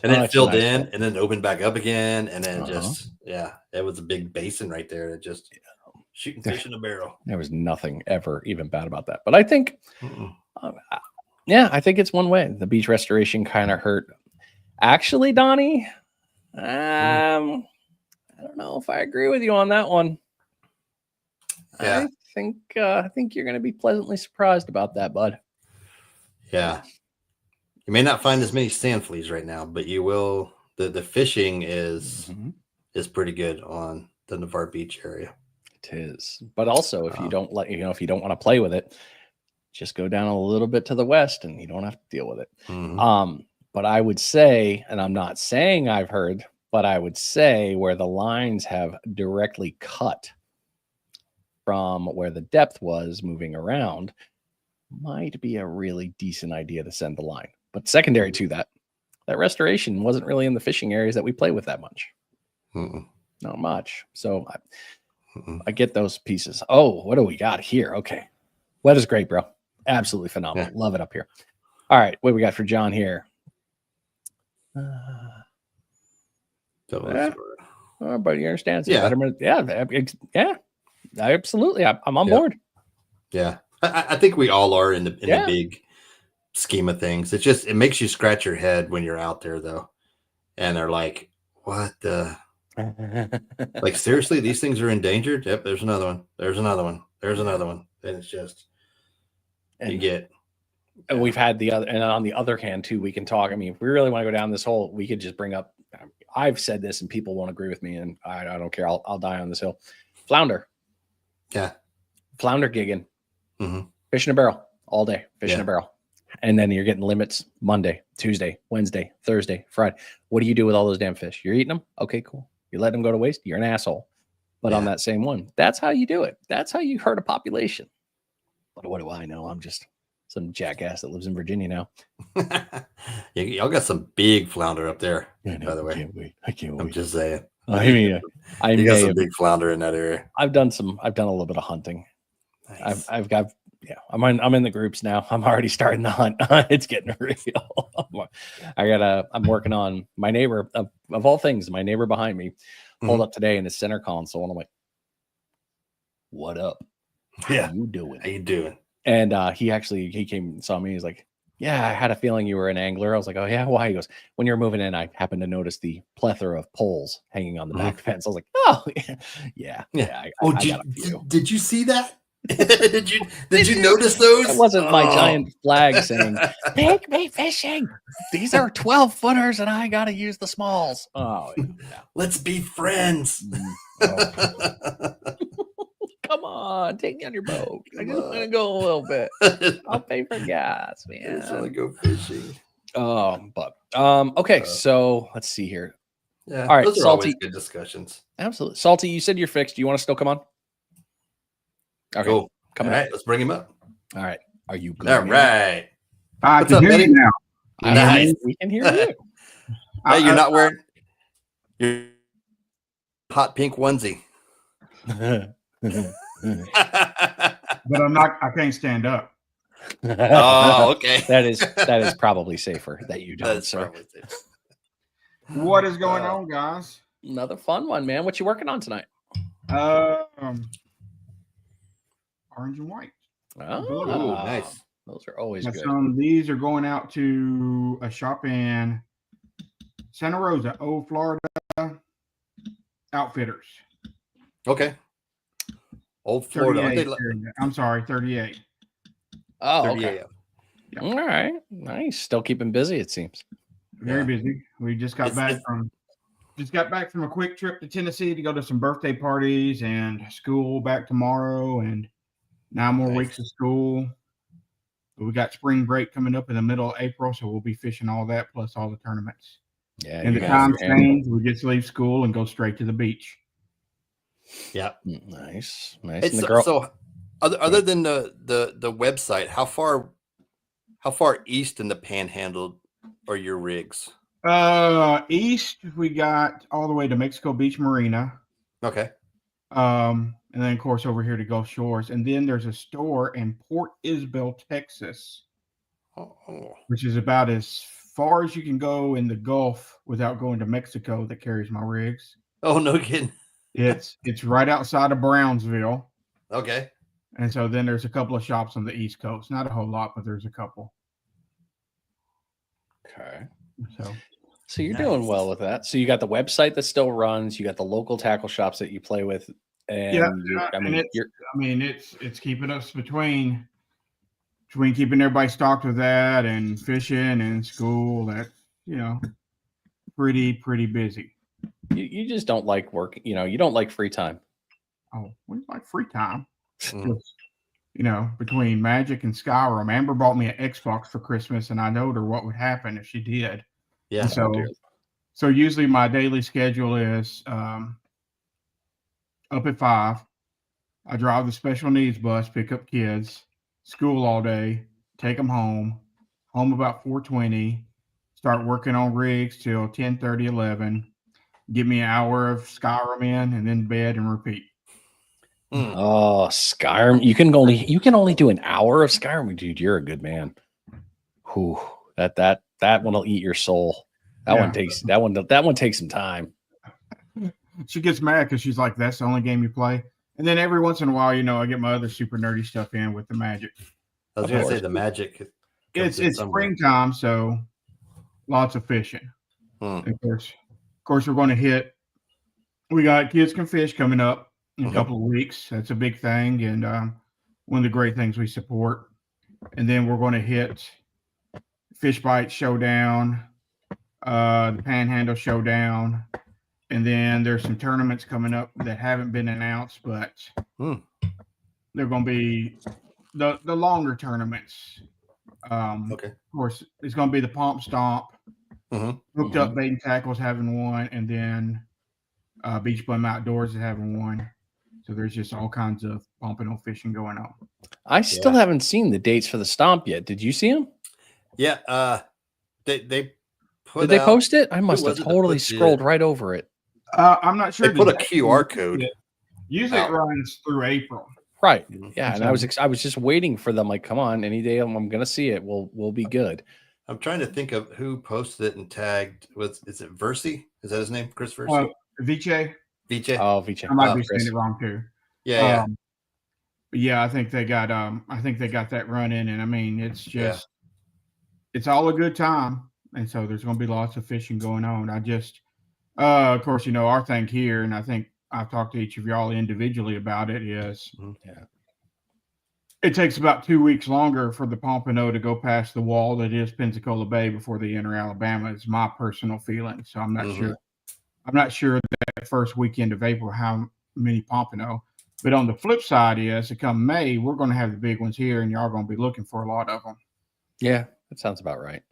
And then it Such a filled nice in hole. and then opened back up again. And then it was a big basin right there that just shooting fish in a barrel. There was nothing ever even bad about that. But I think, I think it's one way. The beach restoration kind of hurt. Actually, Donnie, I don't know if I agree with you on that one. Yeah. I think you're going to be pleasantly surprised about that, bud. Yeah. You may not find as many sand fleas right now, but you will. The fishing is pretty good on the Navarre Beach area. It is. But also, if you don't if you don't want to play with it, just go down a little bit to the west and you don't have to deal with it. But I would say, and I'm not saying I've heard, but I would say where the lines have directly cut from where the depth was moving around might be a really decent idea to send the line. But secondary to that restoration wasn't really in the fishing areas that we play with that much. Not much. So I get those pieces. Oh, what do we got here? Okay. Weather's great, bro. Absolutely phenomenal. Yeah. Love it up here. All right. What do we got for John here? But you understand. Yeah. Absolutely. I'm on board. Yeah. I think we all are in the big scheme of things. It makes you scratch your head when you're out there though. And they're like, what the, like, seriously, these things are endangered. Yep. There's another one. There's another one. There's another one. And it's just, you get. And we've had and on the other hand too, we can talk. I mean, if we really want to go down this hole, we could just bring up, I've said this and people won't agree with me and I don't care. I'll die on this hill. Flounder. Yeah. Flounder gigging. Fish in a barrel all day. Fish in a barrel. And then you're getting limits Monday, Tuesday, Wednesday, Thursday, Friday. What do you do with all those damn fish? You're eating them? Okay, cool. You let them go to waste? You're an asshole. But on that same one, that's how you do it. That's how you hurt a population. But what do I know? I'm just some jackass that lives in Virginia now. Y'all got some big flounder up there, by the way. I can't wait. I'm just saying. I mean, you got some big flounder in that area. I've done a little bit of hunting. Nice. I'm in the groups now. I'm already starting to hunt. It's getting real. I'm working on my neighbor of all things, my neighbor behind me pulled up today in his center console. And I'm like, what up? Yeah. How you doing? How you doing? And he came and saw me. He's like, yeah, I had a feeling you were an angler. I was like, oh yeah, why? He goes, when you're moving in, I happened to notice the plethora of poles hanging on the back fence. I was like, oh yeah. Did you see that? did you notice those? It wasn't my giant flag saying, take me fishing. These are 12 footers and I got to use the smalls. Oh, yeah. Let's be friends. Come on, take me on your boat. I just want to go a little bit. I'll pay for gas, man. I just want to go fishing. Okay, so let's see here. Yeah, all right, those are Salty. Always good discussions. Absolutely. Salty, you said you're fixed. Do you want to still come on? Okay, cool. Coming all right, let's bring him up. All right. Are you good? All right. I can hear you now. Nice. We can hear you. Hey, you're not wearing your hot pink onesie. But I can't stand up. Oh, okay. That is probably safer that you don't, sir. What is going on, guys? Another fun one, man. What you working on tonight? Orange and white. Oh, nice. Those are always good. These are going out to a shop in Santa Rosa, Old Florida Outfitters. Okay. Old Florida. 38. I'm sorry, 38. Oh, 30 okay. a.m. Yeah. All right. Nice. Still keeping busy, it seems. Very busy. We just got back from a quick trip to Tennessee to go to some birthday parties and school back tomorrow and 9 more weeks of school. But we got spring break coming up in the middle of April, so we'll be fishing all that plus all the tournaments. Yeah. And you the guys time are handling- change, we just leave school and go straight to the beach. Yeah. Nice. Nice. It's And the girl. so other than the website, how far east in the Panhandle are your rigs? East, we got all the way to Mexico Beach Marina. Okay. And then of course over here to Gulf Shores. And then there's a store in Port Isabel, Texas, Oh. which is about as far as you can go in the Gulf without going to Mexico that carries my rigs. Oh, no kidding. It's right outside of Brownsville. Okay. And so then there's a couple of shops on the East Coast. Not a whole lot, but there's a couple. Okay. So you're doing well with that. So you got the website that still runs. You got the local tackle shops that you play with. And it's keeping us between keeping everybody stocked with that and fishing and school. That pretty busy. You just don't like work. You don't like free time. Oh, we like free time. Just, between Magic and Skyrim. Amber bought me an Xbox for Christmas, and I told her what would happen if she did. Yeah. So usually my daily schedule is up at 5. I drive the special needs bus, pick up kids, school all day, take them home about 4:20, start working on rigs till 10:30, 11, give me an hour of Skyrim in, and then bed and repeat. Oh, Skyrim! You can only do an hour of Skyrim, dude. You're a good man. Whew, that one will eat your soul. That one takes some time. She gets mad because she's like, "That's the only game you play." And then every once in a while, I get my other super nerdy stuff in with the Magic. I was going to say the Magic. It's springtime, so lots of fishing. Of course, we're going to hit. We got Kids Can Fish coming up in a couple of weeks. That's a big thing, and one of the great things we support. And then we're going to hit Fish Bite Showdown, the Panhandle Showdown, and then there's some tournaments coming up that haven't been announced, but they're going to be the longer tournaments. Of course, it's going to be the Pomp'n Stomp. Hooked Up Bait and Tackles having one, and then Beach Bum Outdoors is having one. So there's just all kinds of Pompano fishing going on. I still haven't seen the dates for the Stomp yet. Did you see them? Yeah. Did they post it? I must have totally scrolled right over it. I'm not sure. They put a QR code. Usually it runs through April. Right. Yeah. And I was just waiting for them. Like, come on, any day I'm going to see it. We'll be good. I'm trying to think of who posted it and tagged. Is it Versi? Is that his name? Chris Versi? Viche. Viche. Oh, Viche. I might be saying it wrong too. Yeah. But yeah, I think they got that running, and I mean it's just it's all a good time, and so there's going to be lots of fishing going on. I just of course our thing here, and I think I've talked to each of y'all individually about it, is it takes about 2 weeks longer for the Pompano to go past the wall that is Pensacola Bay before they enter Alabama. It's my personal feeling, so I'm not sure. I'm not sure that first weekend of April how many Pompano. But on the flip side is, to come May, we're going to have the big ones here, and y'all going to be looking for a lot of them. Yeah, that sounds about right.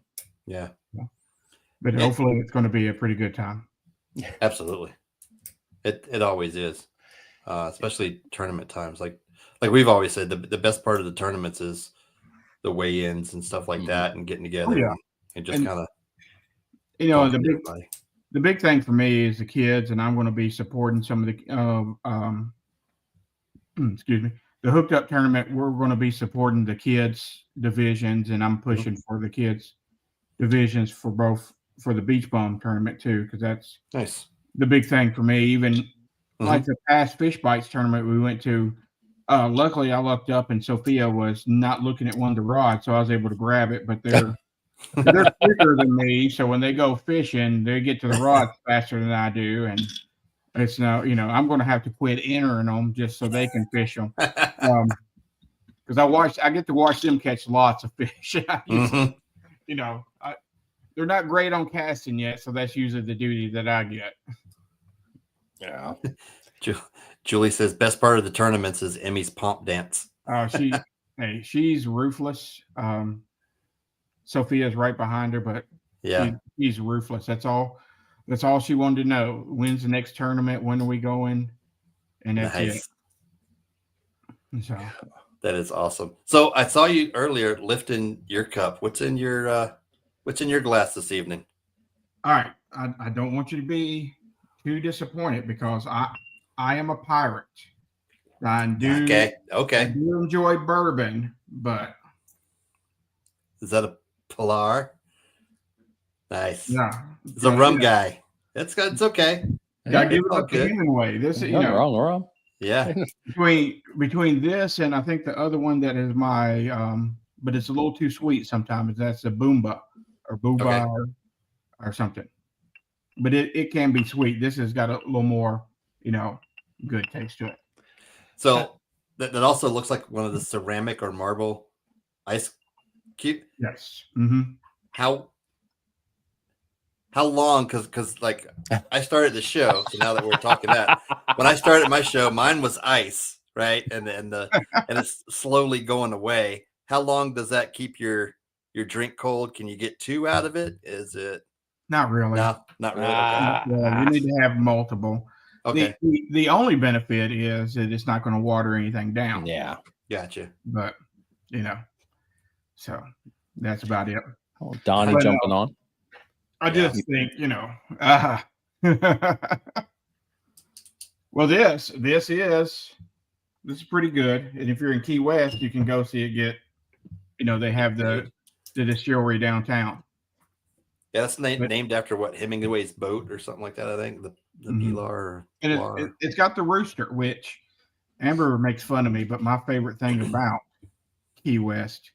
Yeah. But hopefully it's going to be a pretty good time. Absolutely. It always is, especially tournament times. Like we've always said, the best part of the tournaments is the weigh-ins and stuff like that, and getting together and just kind of the big thing for me is the kids, and I'm going to be supporting some of the the Hooked Up tournament. We're going to be supporting the kids divisions, and I'm pushing for the kids divisions for the Beach Bum tournament too, because that's nice. The big thing for me. Even like the past Fish Bites tournament we went to, luckily I lucked up and Sophia was not looking at one of the rods, so I was able to grab it. But they're quicker than me, so when they go fishing, they get to the rods faster than I do, and it's now I'm going to have to quit entering them just so they can fish them, because because I get to watch them catch lots of fish. Mhm. You know, they're not great on casting yet, so that's usually the duty that I get. Yeah. Julie says best part of the tournaments is Emmy's pomp dance. She's ruthless. Sophia's right behind her, but Yeah, she's ruthless. That's all she wanted to know. When's the next tournament? When are we going? And that's nice. it. So That is awesome. So I saw you earlier lifting your cup. What's in your glass this evening? all right. I don't want you to be too disappointed because I am a pirate. I Okay. do enjoy bourbon, but Is that a Pilar? Nice. yeah, It's a rum guy. It's good. It's okay. Gotta give It's it all up to good. Hemingway. This, Nothing wrong. Yeah. between this and I think the other one that is my but it's a little too sweet sometimes. That's a Boomba or Booba or something. But it can be sweet. This has got a little more, good taste to it. So that also looks like one of the ceramic or marble ice cube. Yes. Mm-hmm. How long? Because like I started the show, so now that we're talking that, when I started my show, mine was ice, right? And it's slowly going away. How long does that keep your drink cold? Can you get 2 out of it? Is it Not really. no, not really? Okay. You need to have multiple. Okay. The only benefit is that it's not going to water anything down. Yeah. Gotcha. But so that's about it. Oh, Donnie jumping on. I just think, well, this is pretty good. And if you're in Key West, you can go see it get, they have the distillery downtown. Yeah, that's named after what, Hemingway's boat or something like that, I think. The Pilar. And it's got the rooster, which Amber makes fun of me, but my favorite thing about Key West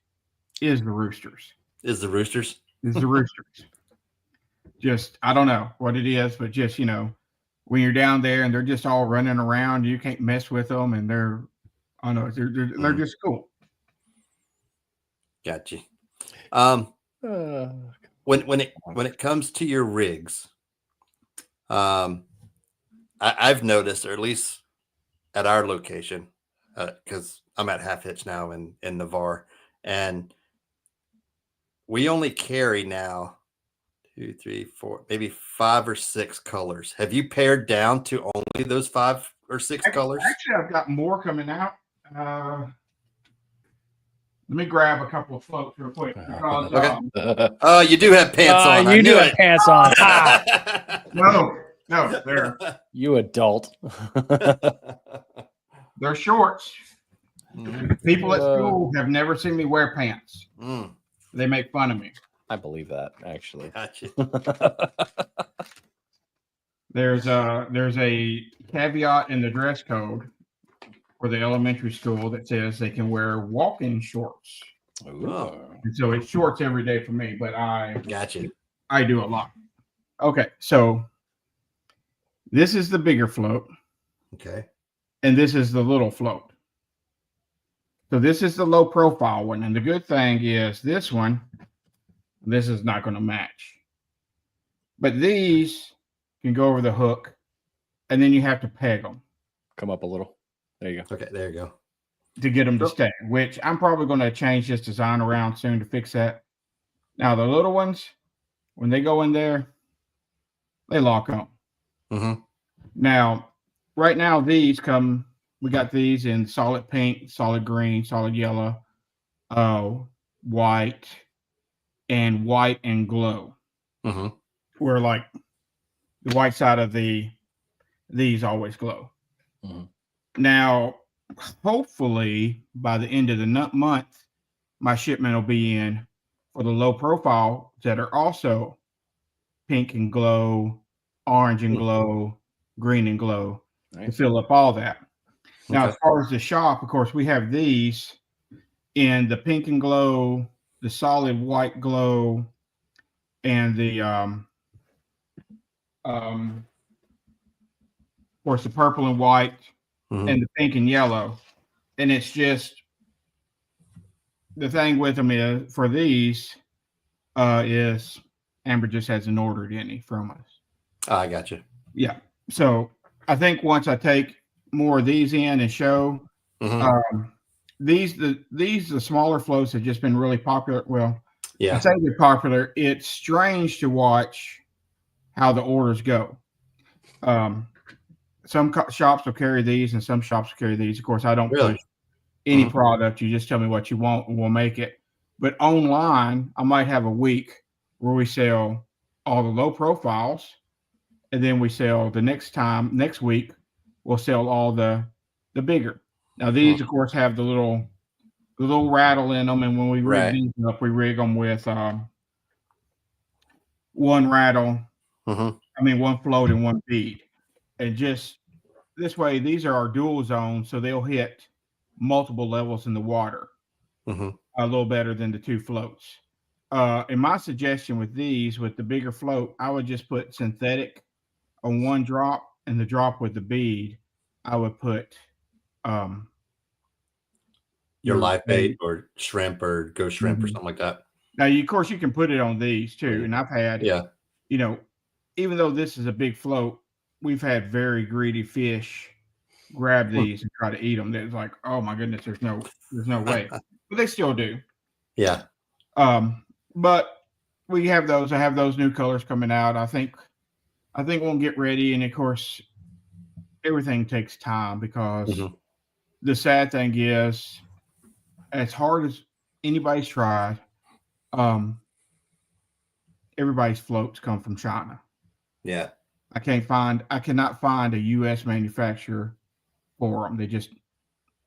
is the roosters. Is the roosters? Just, I don't know what it is, but just, when you're down there and they're just all running around, you can't mess with them. And they're just cool. Gotcha. When it comes to your rigs, I've noticed, or at least at our location, because I'm at Half Hitch now in Navarre, and we only carry now 2, 3, 4, maybe 5 or 6 colors. Have you pared down to only those 5 or 6 colors? Actually, I've got more coming out. Let me grab a couple of floats real quick. Because, oh, you do have pants on. You do have pants on. No, they're you adult. They're shorts. People at school have never seen me wear pants. They make fun of me. I believe that, actually. Gotcha. There's a caveat in the dress code for the elementary school that says they can wear walking shorts. And so it's shorts every day for me, but I do a lot. Okay, so this is the bigger float. Okay. And this is the little float. So this is the low profile one. And the good thing is this is not going to match. But these can go over the hook, and then you have to peg them. Come up a little. There you go. Okay, there you go. To get them to stay, which I'm probably going to change this design around soon to fix that. Now, the little ones, when they go in there, they lock on. Mm-hmm. Now, right now, we got these in solid pink, solid green, solid yellow, white and glow. Mm-hmm. Where like the white side of these always glow. Mm-hmm. Now, hopefully by the end of the month, my shipment will be in for the low profile that are also pink and glow, orange and glow, green and glow, to fill up all that. Now, as far as the shop, of course, we have these in the pink and glow, the solid white glow, and the of course, the purple and white, and the pink and yellow. And it's just the thing with them is for these is Amber just hasn't ordered any from us. Oh, I got you. Yeah. So I think once I take more of these in and show the smaller floats have just been really popular. Well, Yeah. I say they're popular. It's strange to watch how the orders go. Some shops will carry these and some shops will carry these. Of course, I don't push any product. You just tell me what you want and we'll make it. But online, I might have a week where we sell all the low profiles, and then we sell next week, we'll sell all the bigger. Now these, of course, have the little rattle in them, and when we rig these up, we rig them with one rattle. I mean, one float and one bead, and just this way, these are our dual zones, so they'll hit multiple levels in the water a little better than the two floats. And my suggestion with these, with the bigger float, I would just put synthetic on one drop, and the drop with the bead, I would put your live bait or shrimp or ghost shrimp or something like that. Now, of course, you can put it on these too. And I've had, you know, even though this is a big float, we've had very greedy fish grab these and try to eat them. It's like, oh my goodness, there's no way, but they still do. Yeah. But we have those. I have those new colors coming out. I think we'll get ready, and of course, everything takes time because the sad thing is, as hard as anybody's tried, everybody's floats come from China. Yeah. I cannot find a U.S. manufacturer for them. They just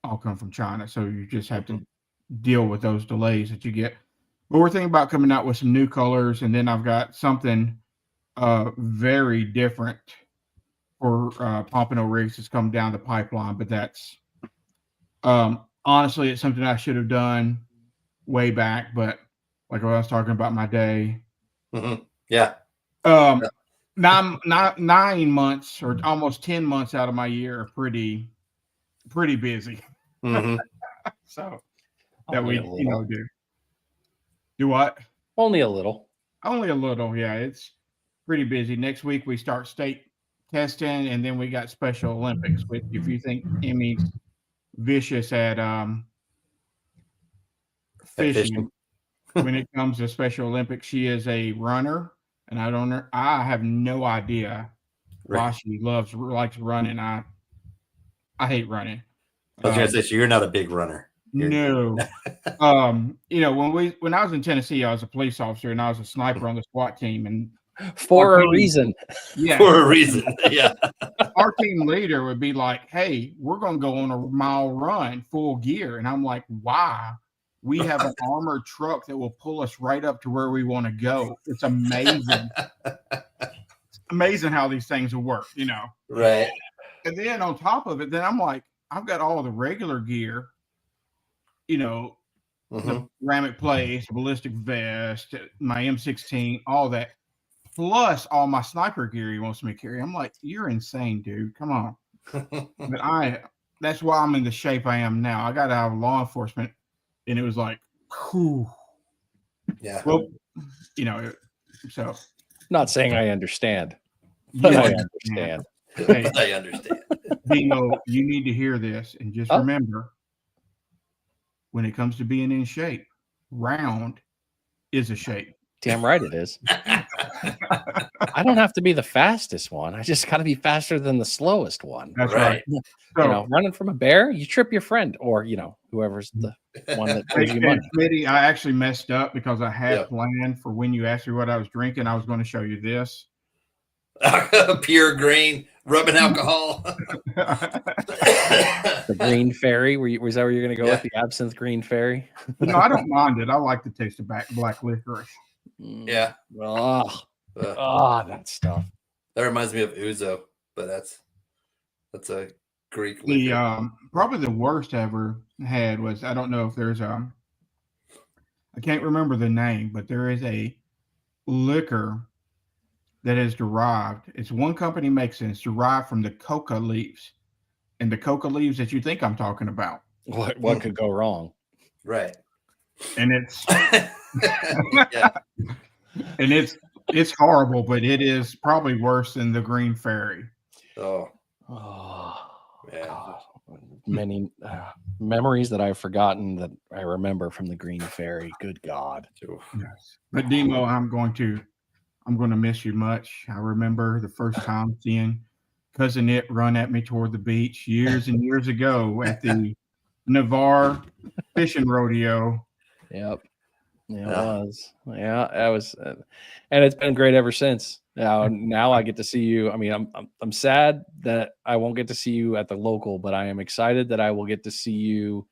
all come from China. So you just have to deal with those delays that you get. But we're thinking about coming out with some new colors. And then I've got something very different for Pompano rigs that's come down the pipeline. But that's honestly, it's something I should have done way back. But like I was talking about my day. Yeah. 9 months or almost 10 months out of my year are pretty busy. So that we do what? Only a little. Yeah, it's pretty busy. Next week we start state testing, and then we got Special Olympics, which if you think Emmy's vicious at fishing, when it comes to Special Olympics, she is a runner. And I have no idea why she likes running. I hate running. I was gonna say, so you're not a big runner. No. When I was in Tennessee, I was a police officer and I was a sniper on the SWAT team. And for a reason. Yeah. For a reason. Yeah. Our team leader would be like, hey, we're gonna go on a mile run full gear. And I'm like, why? We have an armored truck that will pull us right up to where we want to go. It's amazing. It's amazing how these things will work, Right. And then on top of it, then I'm like, I've got all the regular gear, the ceramic plates, ballistic vest, my M16, all that, plus all my sniper gear he wants me to carry. I'm like, you're insane, dude. Come on. But that's why I'm in the shape I am now. I got out of law enforcement. And it was like, whew. Yeah. Well, so. Not saying I understand, but I understand. Hey, I understand. Dino, you need to hear this. And just remember, when it comes to being in shape, round is a shape. Damn right it is. I don't have to be the fastest one. I just got to be faster than the slowest one. That's right. So, running from a bear, you trip your friend, or whoever's the one that gives you money. Smitty, I actually messed up because I had planned for when you asked me what I was drinking. I was going to show you this. Pure green rubbing alcohol. The green fairy. Was that where you're going to go with the absinthe green fairy? No, I don't mind it. I like the taste of black licorice. Yeah. That stuff. That reminds me of ouzo, but that's a Greek liquor. Probably the worst I ever had was, I don't know if there's I can't remember the name, but there is a liquor that is derived. It's one company makes it. It's derived from the coca leaves, and the coca leaves that you think I'm talking about. What could go wrong? Right. and it's Yeah. and it's horrible, but it is probably worse than the Green Fairy. Oh, man. God. Many memories that I've forgotten that I remember from the Green Fairy. Good God. Yes. But Demo, I'm going to miss you much. I remember the first time seeing Cousin It run at me toward the beach years and years ago at the Navarre fishing rodeo. Yep. Yeah, it was. Yeah, that was, and it's been great ever since. Now I get to see you. I mean, I'm sad that I won't get to see you at the local, but I am excited that I will get to see you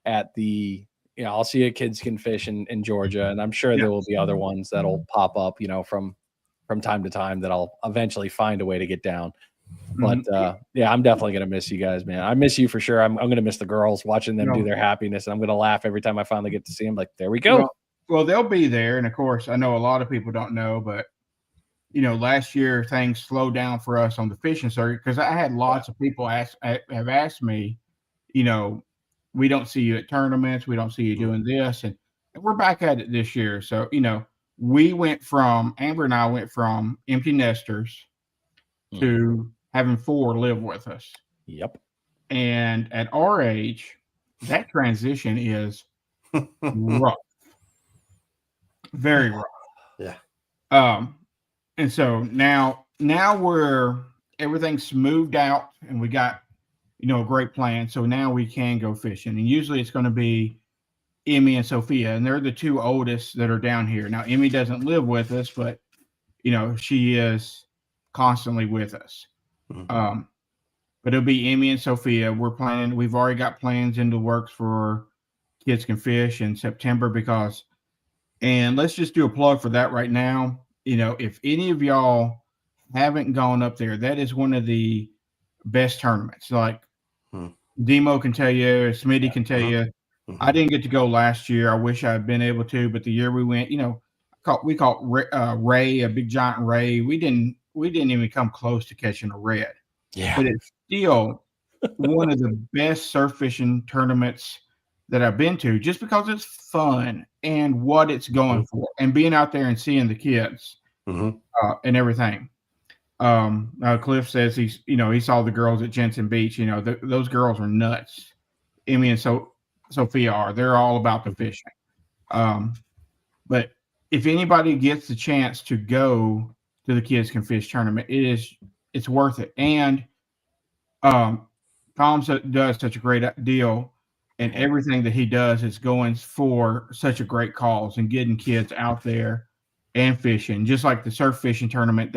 at the. I'll see a Kids Can Fish in Georgia, and I'm sure there will be other ones that'll pop up. From time to time that I'll eventually find a way to get down. But yeah, I'm definitely gonna miss you guys, man. I miss you for sure. I'm gonna miss the girls, watching them do their happiness, and I'm gonna laugh every time I finally get to see them. Like, there we go. Well, they'll be there, and of course, I know a lot of people don't know, but last year things slowed down for us on the fishing circuit because I had lots of people have asked me, we don't see you at tournaments, we don't see you doing this, and we're back at it this year. So Amber and I went from empty nesters to having 4 live with us. Yep. And at our age, that transition is rough. Very rough. Yeah. And so now everything's smoothed out and we got, a great plan. So now we can go fishing. And usually it's going to be Emmy and Sophia, and they're the 2 oldest that are down here. Now, Emmy doesn't live with us, but, she is constantly with us. Mm-hmm. But it'll be Emmy and Sophia. We've already got plans in the works for Kids Can Fish in September and let's just do a plug for that right now. If any of y'all haven't gone up there, that is one of the best tournaments. Like Demo can tell you, Smitty can tell you. I didn't get to go last year. I wish I had been able to, but the year we went, we caught ray, a big giant ray. We didn't even come close to catching a red. Yeah. But it's still one of the best surf fishing tournaments that I've been to, just because it's fun and what it's going for, and being out there and seeing the kids and everything. Cliff says he saw the girls at Jensen Beach. Those girls are nuts. Emmy and Sophia are. They're all about the fishing. But if anybody gets the chance to go to the Kids Can Fish tournament, it's worth it. And Tom does such a great deal, and everything that he does is going for such a great cause and getting kids out there and fishing, just like the surf fishing tournament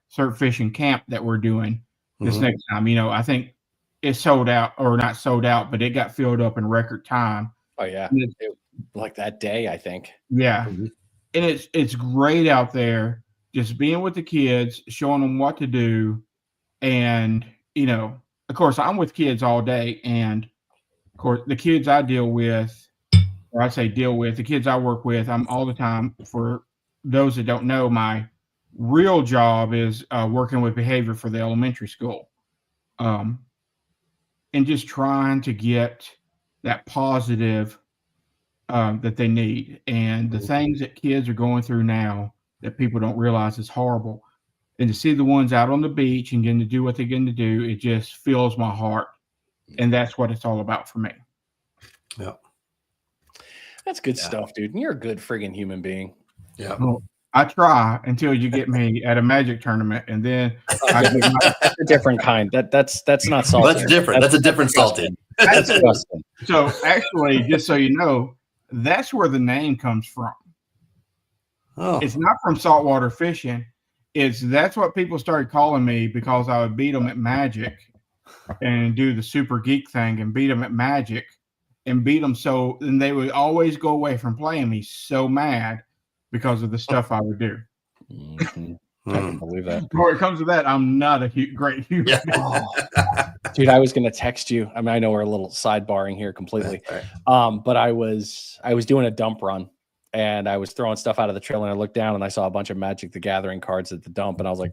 surf fishing camp that we're doing this next time. I think it's sold out, or not sold out, but it got filled up in record time. Oh yeah, like that day, I think. Yeah, and it's great out there, just being with the kids, showing them what to do, and of course, I'm with kids all day, and of course, the kids I deal with, the kids I work with, I'm all the time. For those that don't know, my real job is working with behavior for the elementary school, and just trying to get that positive that they need. And the things that kids are going through now that people don't realize is horrible. And to see the ones out on the beach and getting to do what they're getting to do, it just fills my heart. And that's what it's all about for me. Yeah. That's good stuff, dude. And you're a good friggin' human being. Yeah. Well, I try until you get me at a magic tournament, and then that's a different kind. That's not salty. Well, that's different. That's a different salty. That's disgusting. So actually, just so you know, that's where the name comes from. Oh. It's not from saltwater fishing. That's what people started calling me, because I would beat them at magic and do the super geek thing and beat them at magic and beat them and they would always go away from playing me so mad because of the stuff I would do. I can believe that. Before it comes to that, I'm not a great human. Yeah. Dude, I was going to text you. I mean, I know we're a little sidebarring here completely. But I was doing a dump run, and I was throwing stuff out of the trailer, and I looked down and I saw a bunch of Magic the Gathering cards at the dump, and I was like,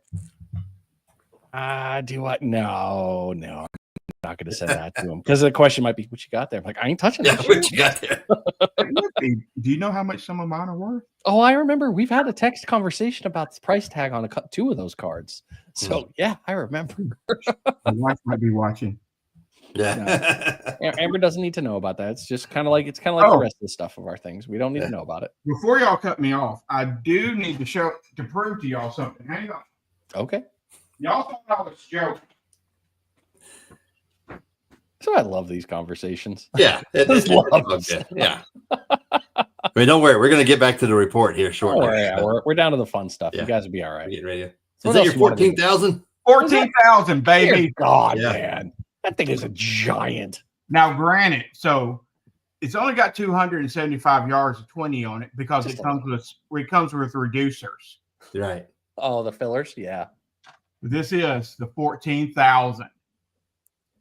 do what? No, I'm not not going to send that to him because the question might be, "What you got there?" I'm like, I ain't touching that. What you got there? Do you know how much some of mine are worth? Oh, I remember we've had a text conversation about the price tag on two of those cards. So yeah, I remember. My wife might be watching. Yeah. Amber doesn't need to know about that. It's just kind of like the rest of the stuff of our things. We don't need to know about it. Before y'all cut me off, I do need to prove to y'all something. Hang on. Okay. Y'all thought I was joking. So I love these conversations. Yeah. Yeah. I mean, don't worry. We're going to get back to the report here shortly. We're down to the fun stuff. Yeah. You guys will be all right. Getting ready. Is What that else your you wanna do? 14,000? 14,000, baby. Dear God, Yeah. man. That thing is a giant. Now, granted, so it's only got 275 yards of 20 on it because it comes with reducers. Right. Oh, the fillers? Yeah. This is the 14,000.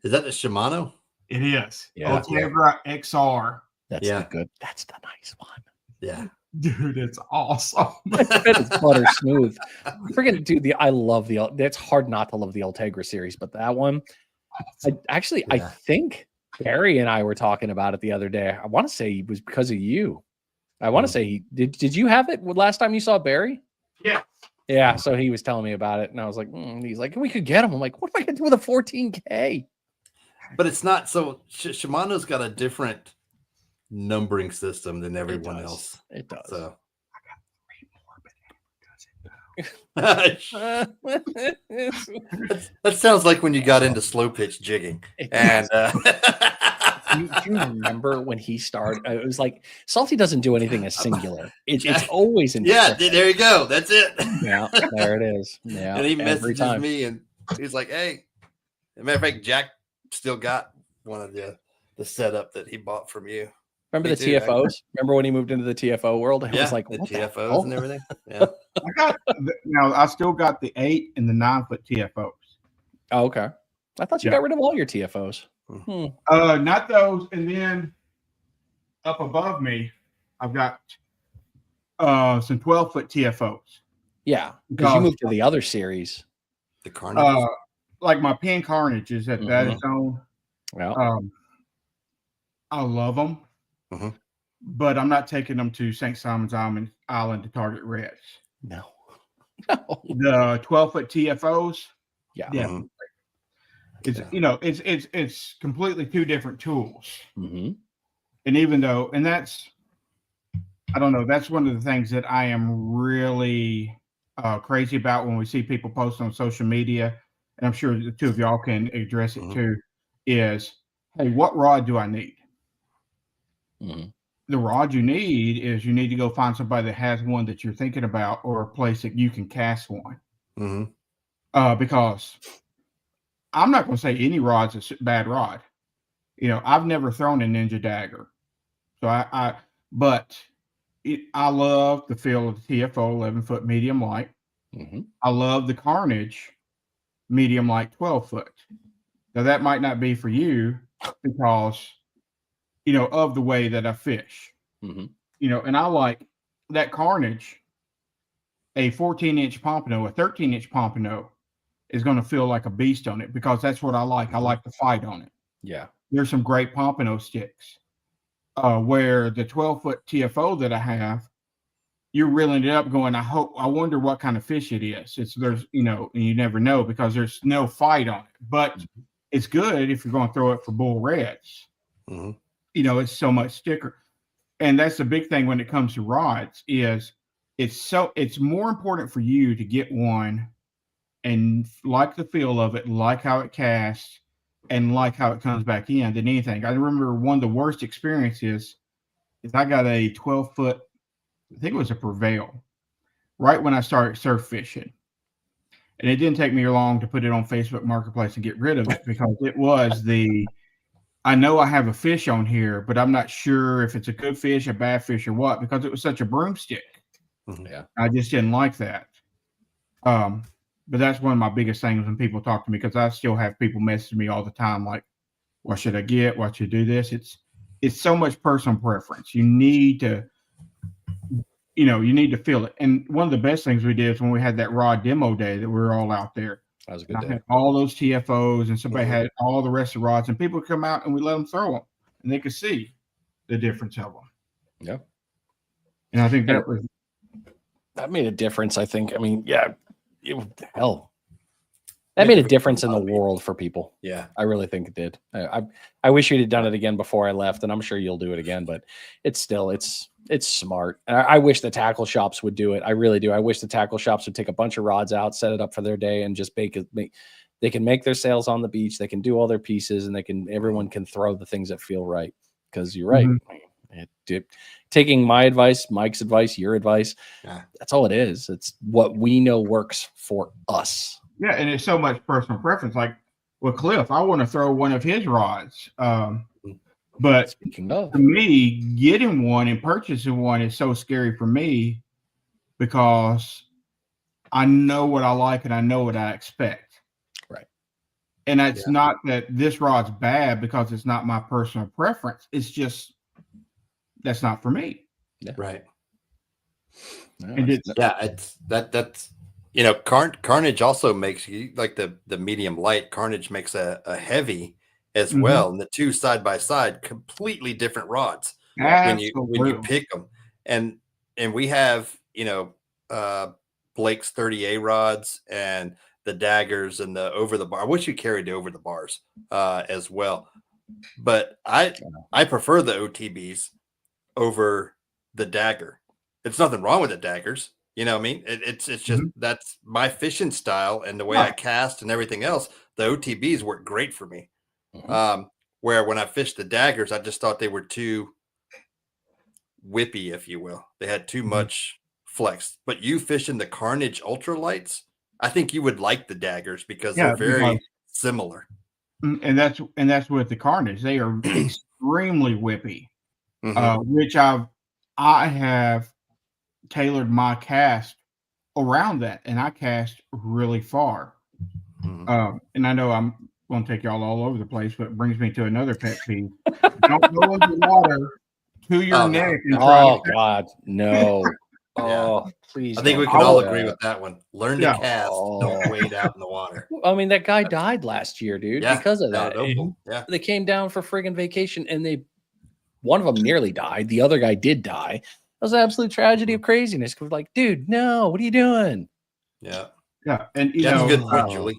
Is that the Shimano? It is. Yeah. Ultegra XR. That's the good. That's the nice one. Yeah. Dude, it's awesome. It's butter smooth. Freaking dude, I love it's hard not to love the Ultegra series, but that one, I think Barry and I were talking about it the other day. I want to say it was because of you. I want to say did you have it last time you saw Barry? Yeah. Yeah. So he was telling me about it, and I was like, he's like, we could get him. I'm like, what am I gonna do with a 14K? But it's not so. Shimano's got a different numbering system than everyone else. It does. So. That That sounds like when you got into slow pitch jigging. And do you remember when he started? It was like Salty doesn't do anything as singular. It's always in. Yeah, there you go. That's it. Yeah, there it is. Yeah, and he messages me, and he's like, "Hey." As a matter of fact, Jack still got one of the setup that he bought from you. Remember the TFOs? Remember when he moved into the TFO world? It was like the TFOs and everything. Yeah. I still got the 8 and the 9-foot TFOs. Oh, okay. I thought you got rid of all your TFOs. Not those. And then up above me, I've got some 12-foot TFOs. Yeah, because you moved to the other series. The Carnage. Like my Pin Carnage is at that its own. Yeah. I love them, but I'm not taking them to St. Simon's Island to target reds. No. The 12-foot TFOs. Yeah. It's completely two different tools. Mm-hmm. And even though, and that's, I don't know, that's one of the things that I am really crazy about when we see people post on social media, and I'm sure the two of y'all can address it too, is, hey, what rod do I need? The rod you need is you need to go find somebody that has one that you're thinking about or a place that you can cast one. Because I'm not going to say any rod's a bad rod. I've never thrown a Ninja Dagger. So I love the feel of the TFO 11-foot medium light. I love the Carnage medium light 12-foot. Now that might not be for you because, of the way that I fish. And I like that Carnage, a 14-inch Pompano, a 13-inch Pompano is going to feel like a beast on it because that's what I like. I like to fight on it. Yeah. There's some great Pompano sticks where the 12-foot TFO that I have, you're reeling it up going, I wonder what kind of fish it is. And you never know because there's no fight on it, but it's good if you're going to throw it for bull reds. It's so much sticker. And that's the big thing when it comes to rods is it's more important for you to get one and like the feel of it, like how it casts, and like how it comes back in than anything. I remember one of the worst experiences is I got a 12-foot, I think it was a Prevail, right when I started surf fishing. And it didn't take me long to put it on Facebook Marketplace and get rid of it because it was I know I have a fish on here, but I'm not sure if it's a good fish, a bad fish, or what, because it was such a broomstick. Yeah. I just didn't like that. But that's one of my biggest things when people talk to me, because I still have people message me all the time, like, what should I get? What should I do this? It's so much personal preference. You need to feel it. And one of the best things we did is when we had that rod demo day that we were all out there. That was a And good I day. had all those TFOs, and somebody had all the rest of the rods, and people would come out and we let them throw them, and they could see the difference of them. Yeah. And I think that made a difference. I think. I mean, yeah, hell, that made a difference in the world for people. Yeah, I really think it did. I wish you'd have done it again before I left, and I'm sure you'll do it again. But it's still it's smart. And I wish the tackle shops would do it. I really do. I wish the tackle shops would take a bunch of rods out, set it up for their day, and just make. They can make their sales on the beach. They can do all their pieces, and everyone can throw the things that feel right. Because you're right. Taking my advice, Mike's advice, your advice, that's all it is. It's what we know works for us. Yeah, and it's so much personal preference. Like with Cliff, I want to throw one of his rods. But speaking of, to me, getting one and purchasing one is so scary for me because I know what I like and I know what I expect. Right. And it's not that this rod's bad because it's not my personal preference. It's just that's not for me. Yeah. Right. No, it's that's Carnage also makes you like the medium light. Carnage makes a heavy as well, and the two side by side, completely different rods when you pick them. And we have Blake's 30A rods and the daggers and the over the bar. I wish you carried the over the bars as well, but I prefer the OTBs over the dagger. It's nothing wrong with the daggers. You know what I mean? It's just that's my fishing style and the way I cast and everything else. The OTBs work great for me. Where when I fished the daggers, I just thought they were too whippy, if you will. They had too much flex. But you fishing the Carnage ultralights, I think you would like the daggers because they're very similar. And that's with the Carnage. They are extremely whippy, which I have tailored my cast around that, and I cast really far. And I know I'm going to take y'all all over the place, but it brings me to another pet peeve. Don't go into water to your neck. God, no. Please. I think we can all agree with that one. Learn to cast, don't wade out in the water. I mean, that guy died last year, dude, because of that. They came down for friggin' vacation, and one of them nearly died. The other guy did die. It was an absolute tragedy of craziness. Like, dude, no, what are you doing? Yeah. And that's a good point, Julie.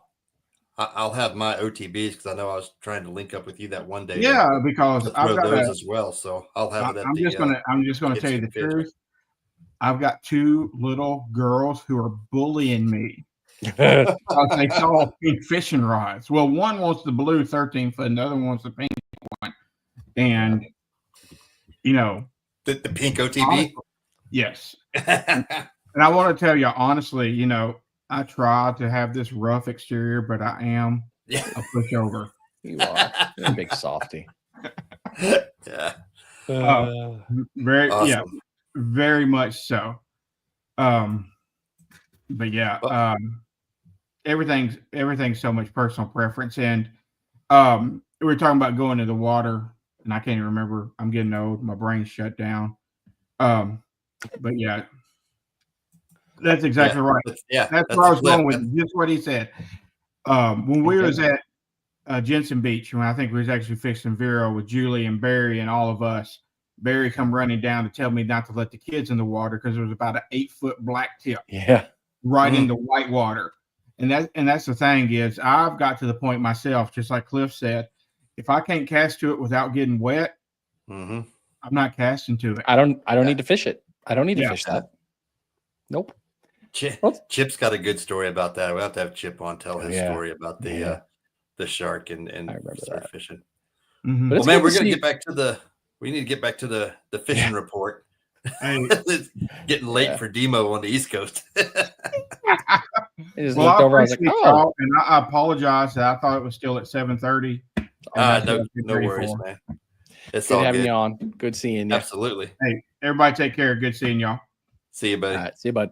I'll have my OTBs because I know I was trying to link up with you that one day. Yeah, because I've got those as well. So I'll have it. I'm just gonna tell you the truth. I've got two little girls who are bullying me because they saw pink fishing rods. Well, one wants the blue 13-foot, and the other one wants the pink one. And the pink OTB. Yes. And I want to tell you honestly, I try to have this rough exterior, but I am a pushover. You are. You're a big softy. Very awesome. Very much so. But everything's so much personal preference. And we were talking about going to the water, and I can't even remember. I'm getting old. My brain's shut down. But yeah. That's exactly right. That's where I was going with just what he said. When we was at Jensen Beach, when I think we was actually fixing Vero with Julie and Barry and all of us, Barry come running down to tell me not to let the kids in the water because there was about an 8-foot black tip. Right into white water. And that's the thing is I've got to the point myself, just like Cliff said, if I can't cast to it without getting wet, I'm not casting to it. I don't need to fish it. I don't need to fish that. Nope. Chip's got a good story about that. We'll have to have Chip on tell his story about the shark and surf fishing. Well, man, we need to get back to the fishing report. It's getting late for Demo on the East Coast. And I apologize that I thought it was still at 7:30. No worries, man. It's good all having good. you on. Good seeing you. Absolutely. Hey, everybody take care. Good seeing y'all. See you, buddy. All right, see you, bud.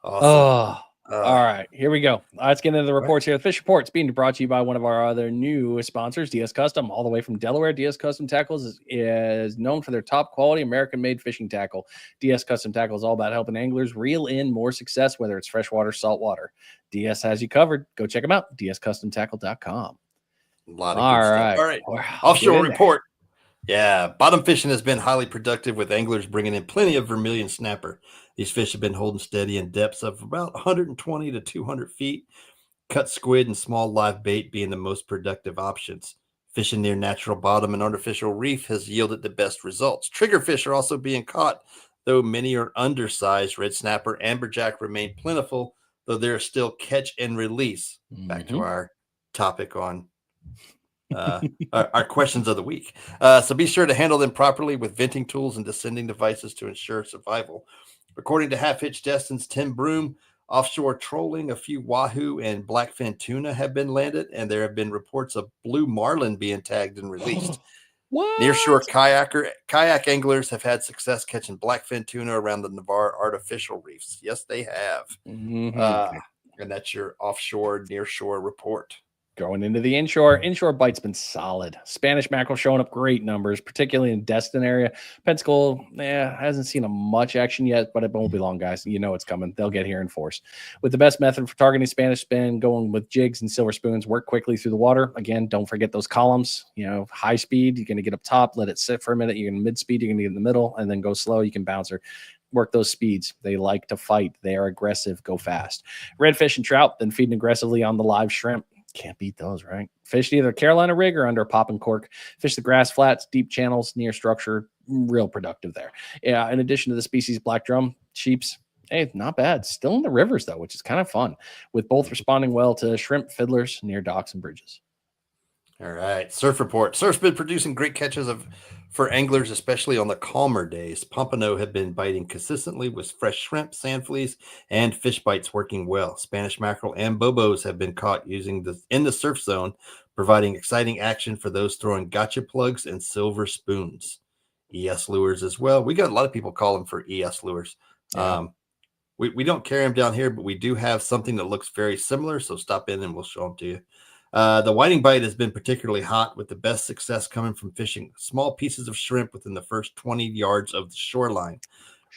Awesome. All right. here we go. Let's get into the reports here. The Fish Report's being brought to you by one of our other new sponsors, DS Custom, all the way from Delaware. DS Custom Tackles is known for their top quality American-made fishing tackle. DS Custom Tackle is all about helping anglers reel in more success, whether it's freshwater, saltwater. DS has you covered. Go check them out, dscustomtackle.com. A lot of good stuff. All right. Offshore report. Yeah. Bottom fishing has been highly productive with anglers bringing in plenty of vermilion snapper. These fish have been holding steady in depths of about 120 to 200 feet. Cut squid and small live bait being the most productive options. Fishing near natural bottom and artificial reef has yielded the best results. Triggerfish are also being caught, though many are undersized. Red snapper, amberjack remain plentiful, though there are still catch and release. Back to our topic on our questions of the week. So be sure to handle them properly with venting tools and descending devices to ensure survival. According to Half Hitch Destin's Tim Broom, offshore trolling, a few wahoo and blackfin tuna have been landed, and there have been reports of blue marlin being tagged and released. Nearshore kayak anglers have had success catching blackfin tuna around the Navarre artificial reefs. Yes, they have. And that's your offshore nearshore report. Going into the inshore bite's been solid. Spanish mackerel showing up great numbers, particularly in Destin area. Pensacola, hasn't seen much action yet, but it won't be long, guys. You know it's coming. They'll get here in force. With the best method for targeting Spanish spin, going with jigs and silver spoons, work quickly through the water. Again, don't forget those columns. High speed, you're going to get up top, let it sit for a minute. You're going to mid-speed, you're going to get in the middle, and then go slow. You can bounce her. Work those speeds. They like to fight. They are aggressive. Go fast. Redfish and trout, then feeding aggressively on the live shrimp. Can't beat those, right? Fish either Carolina rig or under a Pomp'n cork. Fish the grass flats, deep channels, near structure. Real productive there. Yeah, in addition to the species black drum, sheeps, hey, not bad. Still in the rivers, though, which is kind of fun, with both responding well to shrimp fiddlers near docks and bridges. All right. Surf report. Surf's been producing great catches for anglers, especially on the calmer days. Pompano have been biting consistently with fresh shrimp, sand fleas, and fish bites working well. Spanish mackerel and bobos have been caught in the surf zone, providing exciting action for those throwing gotcha plugs and silver spoons. ES lures as well. We got a lot of people calling for ES lures. Yeah. We don't carry them down here, but we do have something that looks very similar. So stop in and we'll show them to you. The whiting bite has been particularly hot, with the best success coming from fishing small pieces of shrimp within the first 20 yards of the shoreline.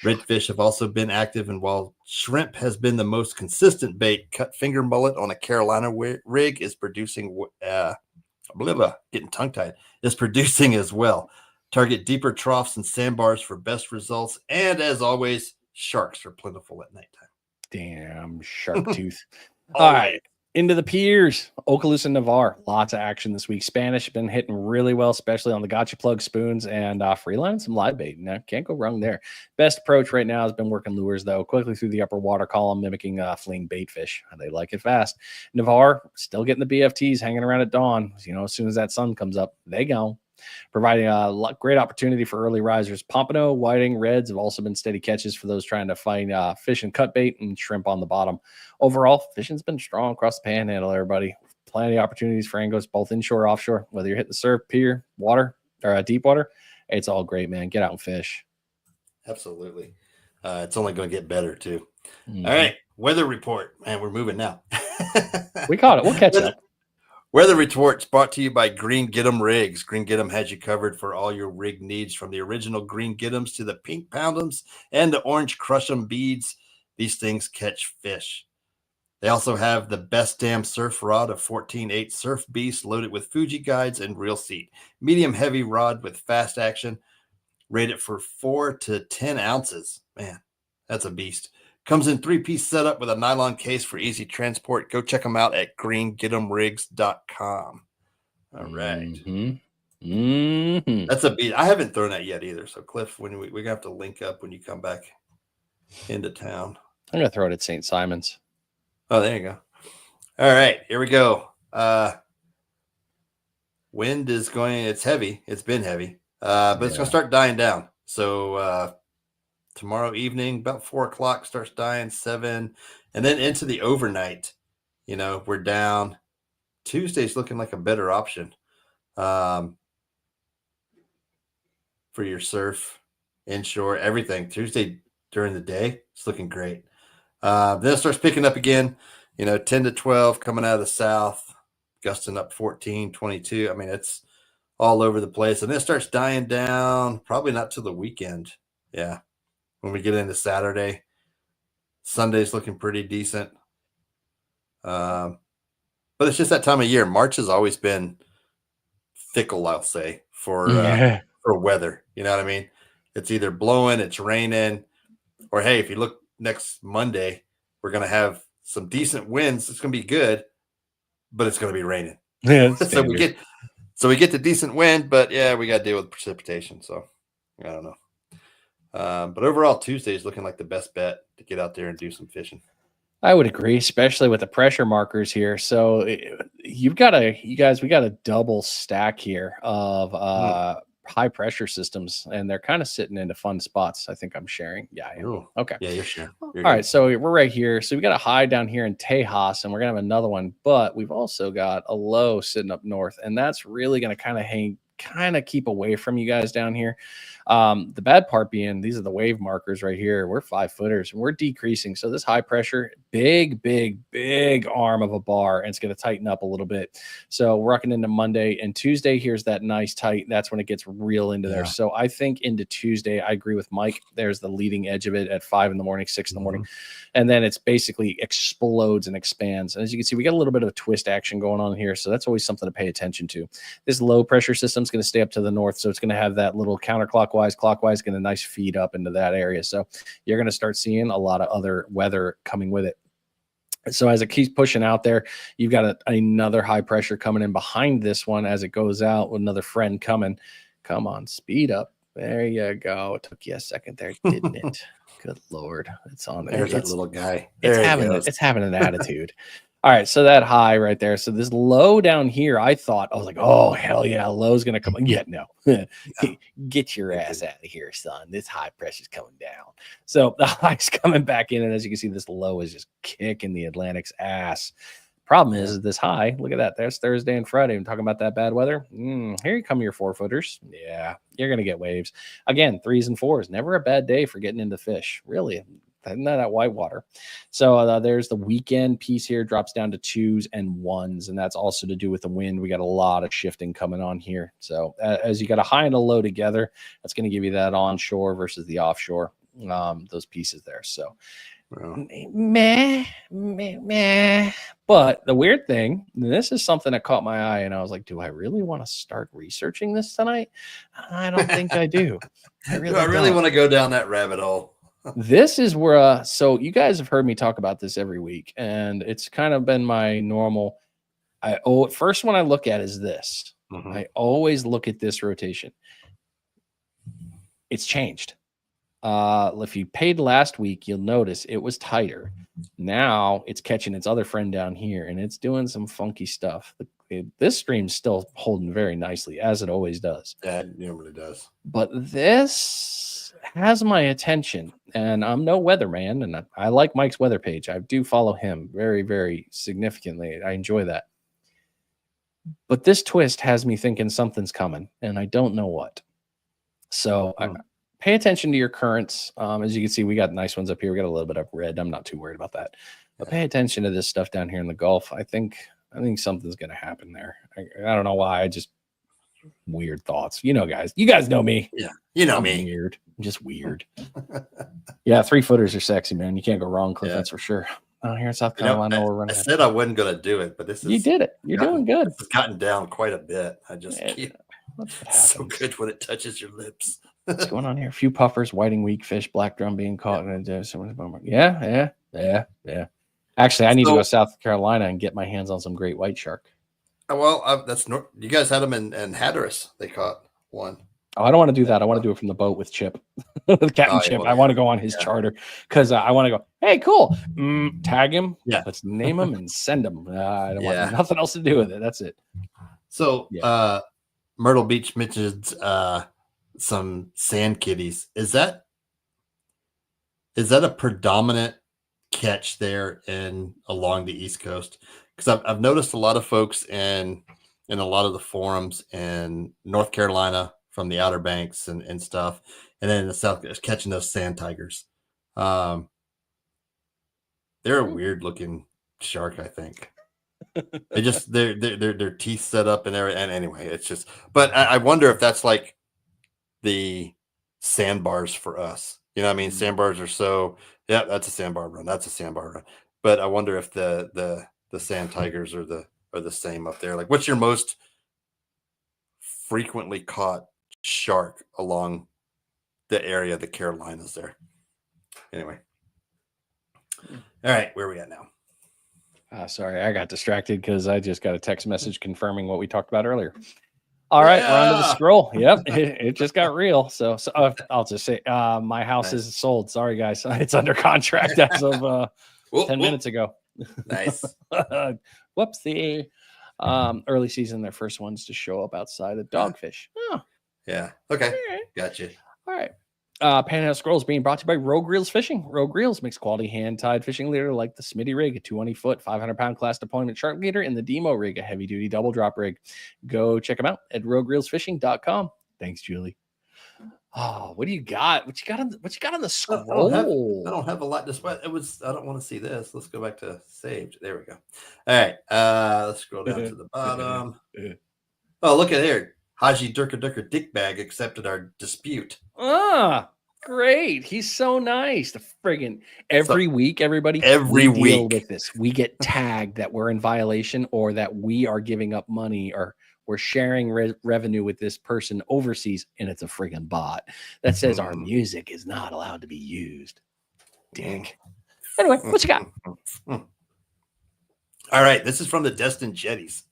Redfish have also been active, and while shrimp has been the most consistent bait, cut finger mullet on a Carolina rig is producing, getting tongue-tied, is producing as well. Target deeper troughs and sandbars for best results, and as always, sharks are plentiful at nighttime. Damn shark tooth. All right. Into the piers, Okaloosa and Navarre. Lots of action this week. Spanish have been hitting really well, especially on the gotcha plug spoons and freeline, some live bait. Now, can't go wrong there. Best approach right now has been working lures, though, quickly through the upper water column, mimiking fleeing bait fish. They like it fast. Navarre still getting the BFTs hanging around at dawn. As soon as that sun comes up, they go. Providing a great opportunity for early risers. Pompano, whiting, reds have also been steady catches for those trying to find fish and cut bait and shrimp on the bottom. Overall, fishing's been strong across the Panhandle, everybody. Plenty of opportunities for anglers, both inshore, offshore, whether you're hitting the surf, pier, water, or deep water. It's all great, man. Get out and fish. Absolutely. It's only going to get better, too. Mm-hmm. All right. Weather report. Man, we're moving now. We caught it. We'll catch up. Weather reports brought to you by Green Get 'em Rigs. Green Get 'em has you covered for all your rig needs, from the original Green Get 'ems to the pink Pound'ems and the orange Crush 'em beads. These things catch fish. They also have the best damn surf rod, a 14/8 Surf Beast loaded with Fuji guides and reel seat. Medium heavy rod with fast action, rated for 4 to 10 ounces. Man, that's a beast. Comes in 3-piece setup with a nylon case for easy transport. Go check them out at greengetemrigs.com. All right. That's a beat. I haven't thrown that yet either. So, Cliff, when we're going to have to link up when you come back into town. I'm going to throw it at St. Simon's. Oh, there you go. All right. Here we go. Wind is going. It's heavy. It's been heavy. But it's going to start dying down. So, tomorrow evening, about 4 o'clock, starts dying, 7, and then into the overnight. We're down. Tuesday's looking like a better option for your surf, inshore, everything. Tuesday during the day, it's looking great. Then it starts picking up again. 10 to 12 coming out of the south, gusting up 14, 22. I mean, it's all over the place. And then it starts dying down, probably not till the weekend. Yeah. When we get into Saturday, Sunday's looking pretty decent. But it's just that time of year. March has always been fickle, I'll say, for weather. You know what I mean? It's either blowing, it's raining, or hey, if you look next Monday, we're going to have some decent winds. It's going to be good, but it's going to be raining. Yeah, so we get the decent wind, but yeah, we got to deal with precipitation. So I don't know. But overall, Tuesday is looking like the best bet to get out there and do some fishing. I would agree, especially with the pressure markers here. So we got a double stack here of high pressure systems, and they're kind of sitting into fun spots. I think I'm sharing. Yeah, I am. Ooh. Okay. Yeah, you're sharing. All right, so we're right here. So we got a high down here in Tejas, and we're gonna have another one, but we've also got a low sitting up north, and that's really gonna kind of keep away from you guys down here. The bad part being these are the wave markers right here. We're 5 footers and we're decreasing. So this high pressure, big arm of a bar, and it's going to tighten up a little bit. So we're rocking into Monday and Tuesday. Here's that nice tight. That's when it gets real into there. So I think into Tuesday, I agree with Mike. There's the leading edge of it at 5 in the morning, 6 in the morning. And then it's basically explodes and expands. And as you can see, we got a little bit of a twist action going on here. So that's always something to pay attention to. This low pressure system is going to stay up to the north. So it's going to have that little clockwise, get a nice feed up into that area. So you're going to start seeing a lot of other weather coming with it. So as it keeps pushing out there, you've got another high pressure coming in behind this one as it goes out with another friend coming. Come on, speed up. There you go. It took you a second there, didn't it? Good Lord. It's on there. There's that little guy. It's having an attitude. All right, so that high right there. So this low down here, I was like, oh, hell yeah, low's going to come. Yeah, no. Get your ass out of here, son. This high pressure's coming down. So the high's coming back in, and as you can see, this low is just kicking the Atlantic's ass. Problem is this high, look at that. There's Thursday and Friday. I'm talking about that bad weather. Here you come, your 4 footers. Yeah, you're going to get waves. Again, 3s and 4s. Never a bad day for getting into fish, really. Not that white water. So there's the weekend piece here, drops down to 2s and 1s, and that's also to do with the wind. We got a lot of shifting coming on here. So as you got a high and a low together, that's going to give you that onshore versus the offshore, those pieces there. So meh. But the weird thing, this is something that caught my eye, and I was like, do I really want to start researching this tonight? I don't think I do. I really want to go down that rabbit hole. This is where, so you guys have heard me talk about this every week, and it's kind of been my normal. First one I look at is this. I always look at this rotation. It's changed. If you paid last week, you'll notice it was tighter. Now it's catching its other friend down here, and it's doing some funky stuff. This stream's still holding very nicely, as it always does. Yeah, it normally does. But this has my attention, and I'm no weatherman, and I like Mike's weather page. I do follow him very, very significantly. I enjoy that. But this twist has me thinking something's coming, and I don't know what. So pay attention to your currents. As you can see, we got nice ones up here. We got a little bit of red. I'm not too worried about that. But pay attention to this stuff down here in the Gulf. I think something's going to happen there. I don't know why. I just weird thoughts. You guys. You guys know me. Yeah, you know me. Weird. I'm just weird. Yeah, 3 footers are sexy, man. You can't go wrong, Cliff. That's for sure. Here in South Carolina, we're running. I said I wasn't going to do it, but you did it. You're doing good. It's gotten down quite a bit. I just it's so good when it touches your lips. What's going on here? A few puffers, whiting, weak fish, black drum being caught. Yeah. Actually, I need to go to South Carolina and get my hands on some great white shark. Well, you guys had them in Hatteras. They caught one. Oh, I don't want to do that. I want to do it from the boat with Chip, with Captain Chip. I want to go on his charter because I want to go, hey, cool. Tag him. Yeah. Let's name him and send him. I don't want nothing else to do with it. That's it. So Myrtle Beach mentions some sand kitties. Is that a predominant catch there along the East Coast? Because I've noticed a lot of folks in a lot of the forums in North Carolina from the Outer Banks and stuff, and then in the South catching those sand tigers. They're a weird looking shark, I think. They just their teeth set up and everything. And anyway, it's just. But I wonder if that's like the sandbars for us. You know what I mean? Sandbars are so. Yeah, that's a sandbar run. That's a sandbar run. But I wonder if the sand tigers are the same up there. Like, what's your most frequently caught shark along the area of the Carolinas there? Anyway. All right, where are we at now? Sorry, I got distracted because I just got a text message confirming what we talked about earlier. All right, we're on to the scroll. Yep, it just got real. So I'll just say my house is sold. Sorry, guys. It's under contract as of 10 minutes ago. Nice. Whoopsie. Early season, their first ones to show up outside of dogfish. Oh. Yeah. Okay. Gotcha. All right. Panhandle Scrolls being brought to you by Rogue Reelz Fishing. Rogue Reelz makes quality hand-tied fishing leader like the Smitty rig, a 220-foot, 500-pound class deployment shark leader, and the Demo rig, a heavy-duty double drop rig. Go check them out at roguereelsfishing.com. Thanks, Julie. Oh, what do you got? What you got on the scroll? I don't have a lot to sweat. I don't want to see this. Let's go back to saved. There we go. All right. Let's scroll down to the bottom. Oh, look at here. Haji Durka Dick Bag accepted our dispute. Great. He's so nice. The friggin' every week, everybody. Every we deal week with this. We get tagged that we're in violation or that we are giving up money or we're sharing revenue with this person overseas, and it's a friggin' bot that says our music is not allowed to be used. Dick. Anyway, what you got? All right. This is from the Destin Jetties.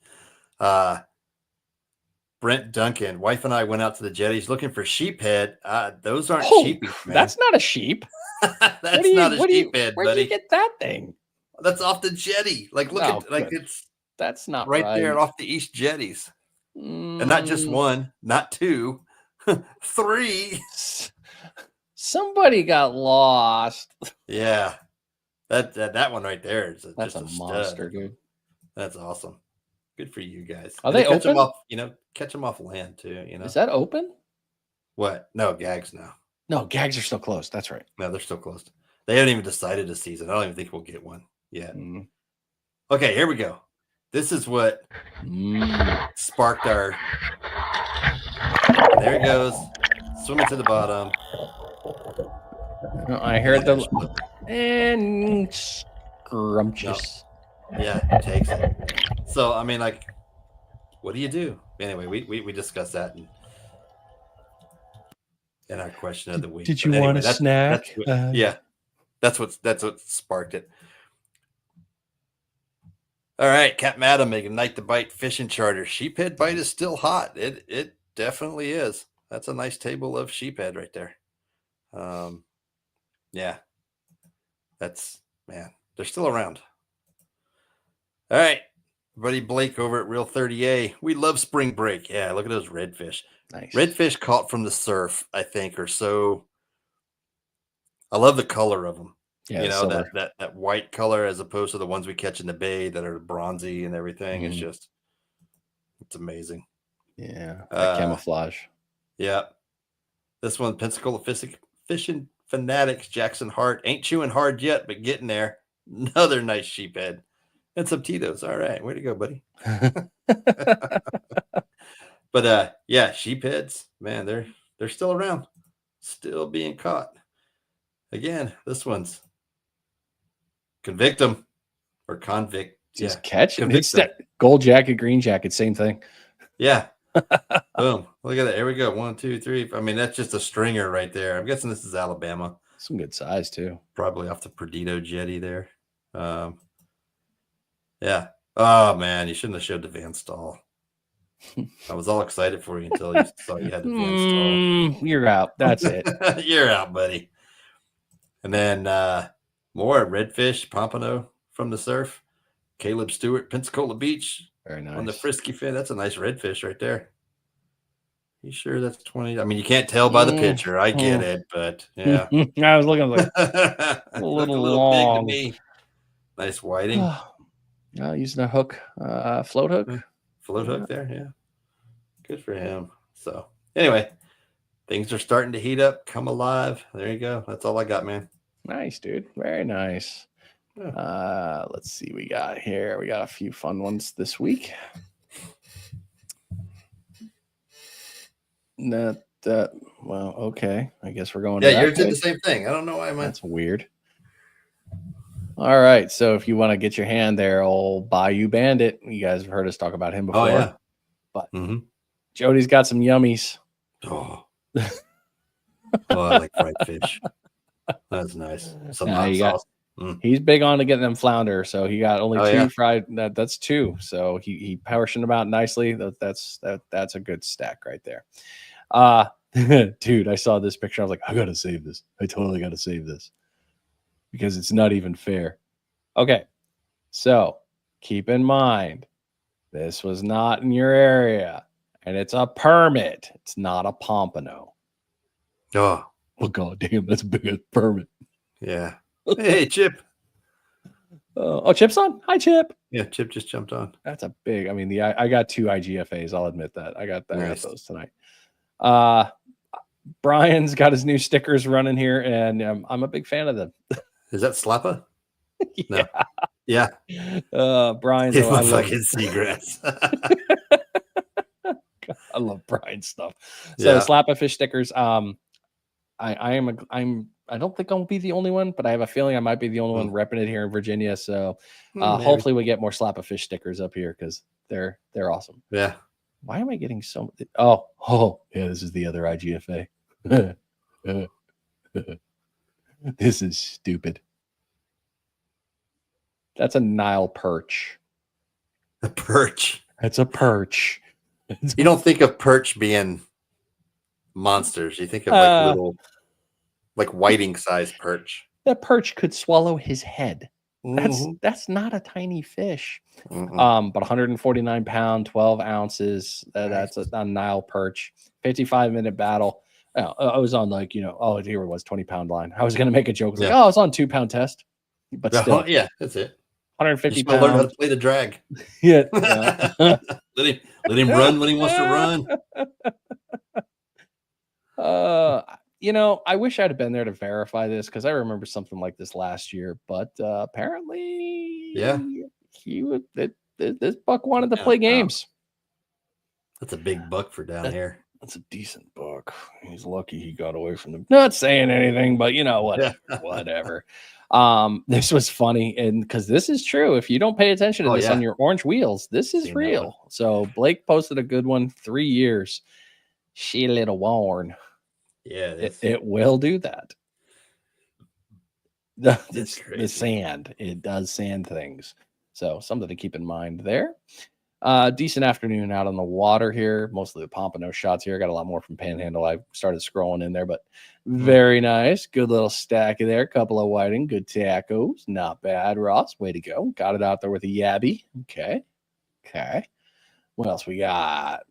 Brent Duncan, wife and I went out to the jetties looking for sheephead. Those aren't sheepies, man. That's not a sheep. That's not a sheephead, where buddy. Where'd you get that thing? That's off the jetty. Like, look at like it's that's not right there off the East Jetties. And not just one, not two, 3. Somebody got lost. Yeah. That one right there is that's just a monster, stud. dude. That's awesome. Good for you guys. Are they catch open? Them off, catch them off land too. Is that open? What? No, gags now. No, gags are still closed. That's right. No, they're still closed. They haven't even decided a season. I don't even think we'll get one yet. Okay, here we go. This is what sparked our. There it goes. Swimming to the bottom. I heard the and scrumptious. Yeah, it takes it. So I mean, like, what do you do? Anyway, we discussed that in our question of the week. Did you want a snack? That's what sparked it. All right, Captain Adam making night to bite fishing charter. Sheephead bite is still hot. It definitely is. That's a nice table of sheephead right there. Yeah, that's man. They're still around. All right, buddy Blake over at Real 30A. We love spring break. Yeah, look at those redfish. Nice. Redfish caught from the surf, I think, are so. I love the color of them. Yeah, that white color as opposed to the ones we catch in the bay that are bronzy and everything. It's amazing. Yeah, camouflage. Yeah, this one, Pensacola fishing fanatics, Jackson Hart ain't chewing hard yet, but getting there. Another nice sheephead and some Tito's. All right, way to go, buddy. But yeah, sheepheads, man, they're still around, still being caught. Again, this one's convict them or convict. Just catch it. It's that gold jacket, green jacket, same thing. Yeah. Boom. Look at that. Here we go. 1, 2, 3. I mean, that's just a stringer right there. I'm guessing this is Alabama. Some good size too. Probably off the Perdido jetty there. Yeah. Oh man, you shouldn't have showed the Van Stall. I was all excited for you until you saw you had the Van Stall. You're out. That's it. You're out, buddy. And then more redfish, Pompano from the surf. Caleb Stewart, Pensacola Beach. Very nice. On the frisky fin. That's a nice redfish right there. You sure that's 20? I mean, you can't tell by the picture. I get it, but yeah. I was looking like a little long. Big to me. Nice whiting. Using a hook, float hook. Float hook there, yeah. Good for him. So anyway, things are starting to heat up. Come alive. There you go. That's all I got, man. Nice, dude. Very nice. Let's see. We got a few fun ones this week. Not that well. Okay, I guess we're going. Yeah, to yours that did the page. same thing. I don't know why That's weird. All right, so if you want to get your hand there, old Bayou Bandit. You guys have heard us talk about him before. Oh yeah, but Jody's got some yummies. Oh, I like fried fish. That's nice. Some hot sauce. He's big on to getting them flounder, so he got only two fried. That's two, so he portioned them out nicely. That's a good stack right there. Dude, I saw this picture. I was like, I gotta save this. I totally gotta save this because it's not even fair. Okay, so keep in mind, this was not in your area, and it's a permit. It's not a Pompano. Oh, well, goddamn, that's a big permit. Yeah. Hey, Chip. Chip's on. Hi, Chip. Yeah, Chip just jumped on. That's a big. I mean, I got 2 IGFAs. I'll admit that. I got those tonight. Brian's got his new stickers running here, and I'm a big fan of them. Is that Slappa? Yeah. No. Yeah. Brian's. I love fucking seagrass. I love Brian's stuff. So Slappa fish stickers. I don't think I'll be the only one, but I have a feeling I might be the only one repping it here in Virginia. So hopefully we get more Slappa fish stickers up here because they're awesome. Yeah. Why am I getting so? Oh yeah, this is the other IGFA. This is stupid. That's a Nile perch. A perch. That's a perch. You don't think of perch being monsters. You think of like little, like whiting sized perch. That perch could swallow his head. That's not a tiny fish. But 149 pound, 12 ounces. That's a Nile perch. 55-minute battle. I was on like, here it was 20-pound line. I was going to make a joke. Like, I was on 2-pound test. But still. Yeah, that's it. 150 pounds. Learn how to play the drag. Yeah. Let him run when he wants to run. I wish I'd have been there to verify this because I remember something like this last year, but apparently, this buck wanted to play games. That's a big buck for down here. That's a decent buck. He's lucky he got away from them. Not saying anything, but whatever. This was funny, and because this is true. If you don't pay attention to this on your orange wheels, this is real. So Blake posted a good one. 3 years. She a little worn. Yeah, it will do that. The sand, it does sand things. So something to keep in mind there. Decent afternoon out on the water here. Mostly the Pompano shots here. Got a lot more from Panhandle. I started scrolling in there, but very nice. Good little stack of there. Couple of whiting. Good tacos. Not bad, Ross. Way to go. Got it out there with a yabby. Okay. What else we got?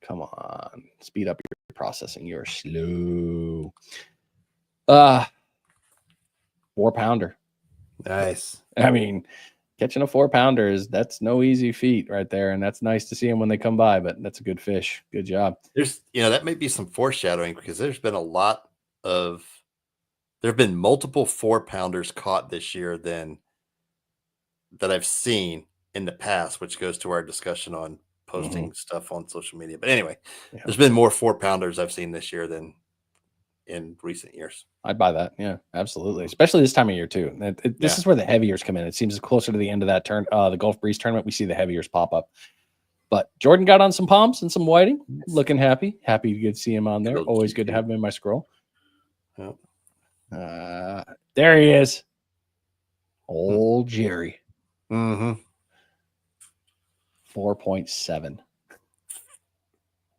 Come on. Speed up your processing. You're slow. 4-pounder. Nice. I mean, catching a 4-pounder that's no easy feat right there, and that's nice to see them when they come by. But that's a good fish. Good job. There's, that may be some foreshadowing because there have been multiple 4-pounders caught this year that I've seen in the past, which goes to our discussion on posting stuff on social media. But anyway, there's been more 4-pounders I've seen this year than in recent years. I'd buy that. Yeah, absolutely. Especially this time of year too. This is where the heaviers come in. It seems closer to the end of that turn, the Gulf Breeze tournament, we see the heaviers pop up. But Jordan got on some pomps and some whiting, looking happy. Happy to see him on there. Always good to have him in my scroll. Yep. There he is. Old Jerry. 4.7.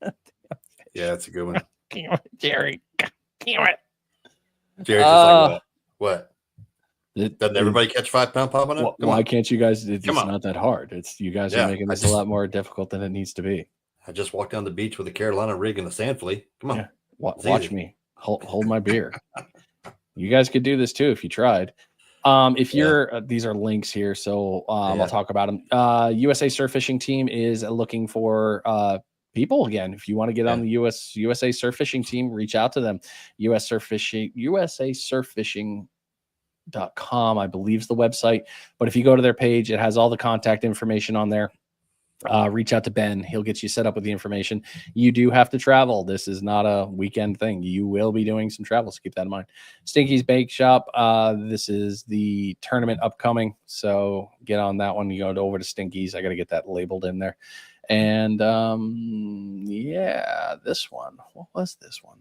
Yeah, that's a good one. Jerry. Jerry's just like, what? Doesn't everybody catch 5-pound Pompano? Why can't you guys? It's not that hard. It's you guys are making this a lot more difficult than it needs to be. I just walked down the beach with a Carolina rig and a sand flea. Come on. Yeah. Watch me. Hold my beer. You guys could do this too if you tried. If you're, these are links here, so I'll talk about them. USA Surf Fishing Team is looking for people again. If you want to get on the USA Surf Fishing Team, reach out to them. USA Surf Fishing Sightless.com, I believe is the website. But if you go to their page, it has all the contact information on there. Reach out to Ben. He'll get you set up with the information. You do have to travel. This is not a weekend thing. You will be doing some travel, so keep that in mind. Stinky's Bake Shop. This is the tournament upcoming, so get on that one. You go over to Stinky's. I got to get that labeled in there. And yeah, this one. What was this one?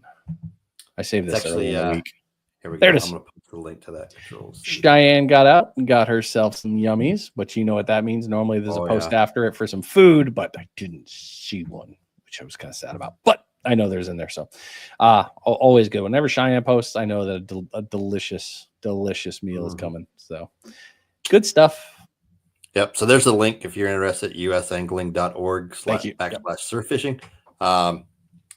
I saved this early in the week. Here we go. There it is. I'm going to put the link to that. Cheyenne got out and got herself some yummies, but you know what that means. Normally there's a post after it for some food, but I didn't see one, which I was kind of sad about. But I know there's in there. So always good. Whenever Cheyenne posts, I know that a delicious meal is coming. So good stuff. Yep. So there's a link if you're interested, usangling.org/surf fishing.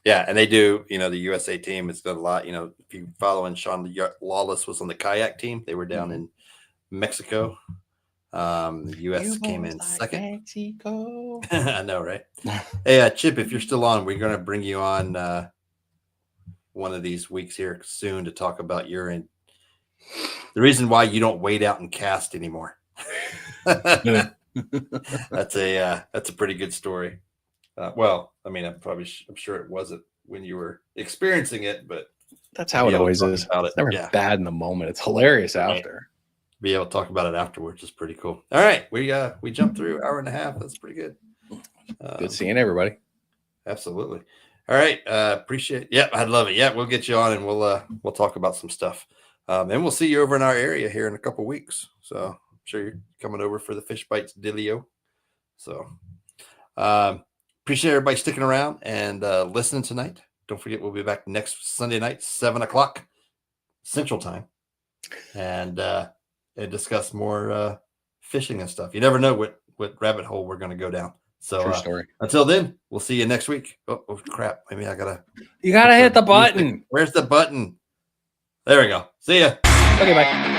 Yeah, and they do, the USA team has done a lot. If you follow, and Sean Lawless was on the kayak team. They were down in Mexico. The US came in second. Mexico. I know, right? Hey, Chip, if you're still on, we're going to bring you on one of these weeks here soon to talk about the reason why you don't wade out and cast anymore. That's a pretty good story. Well, I mean, I'm sure it wasn't when you were experiencing it, but that's how it always is. It's never bad in the moment. It's hilarious after. Be able to talk about it afterwards is pretty cool. All right, we jumped through an hour and a half. That's pretty good. Good seeing everybody. Absolutely. All right, appreciate it. Yeah, I'd love it. Yeah, we'll get you on and we'll talk about some stuff. And we'll see you over in our area here in a couple weeks. So I'm sure you're coming over for the Fish Bites Dealio. So appreciate everybody sticking around and listening tonight. Don't forget, we'll be back next Sunday night, 7:00 Central Time, and discuss more fishing and stuff. You never know what rabbit hole we're going to go down. So true story. Until then, we'll see you next week. Oh crap! Maybe you gotta hit the button. Where's the button? There we go. See ya. Okay, bye.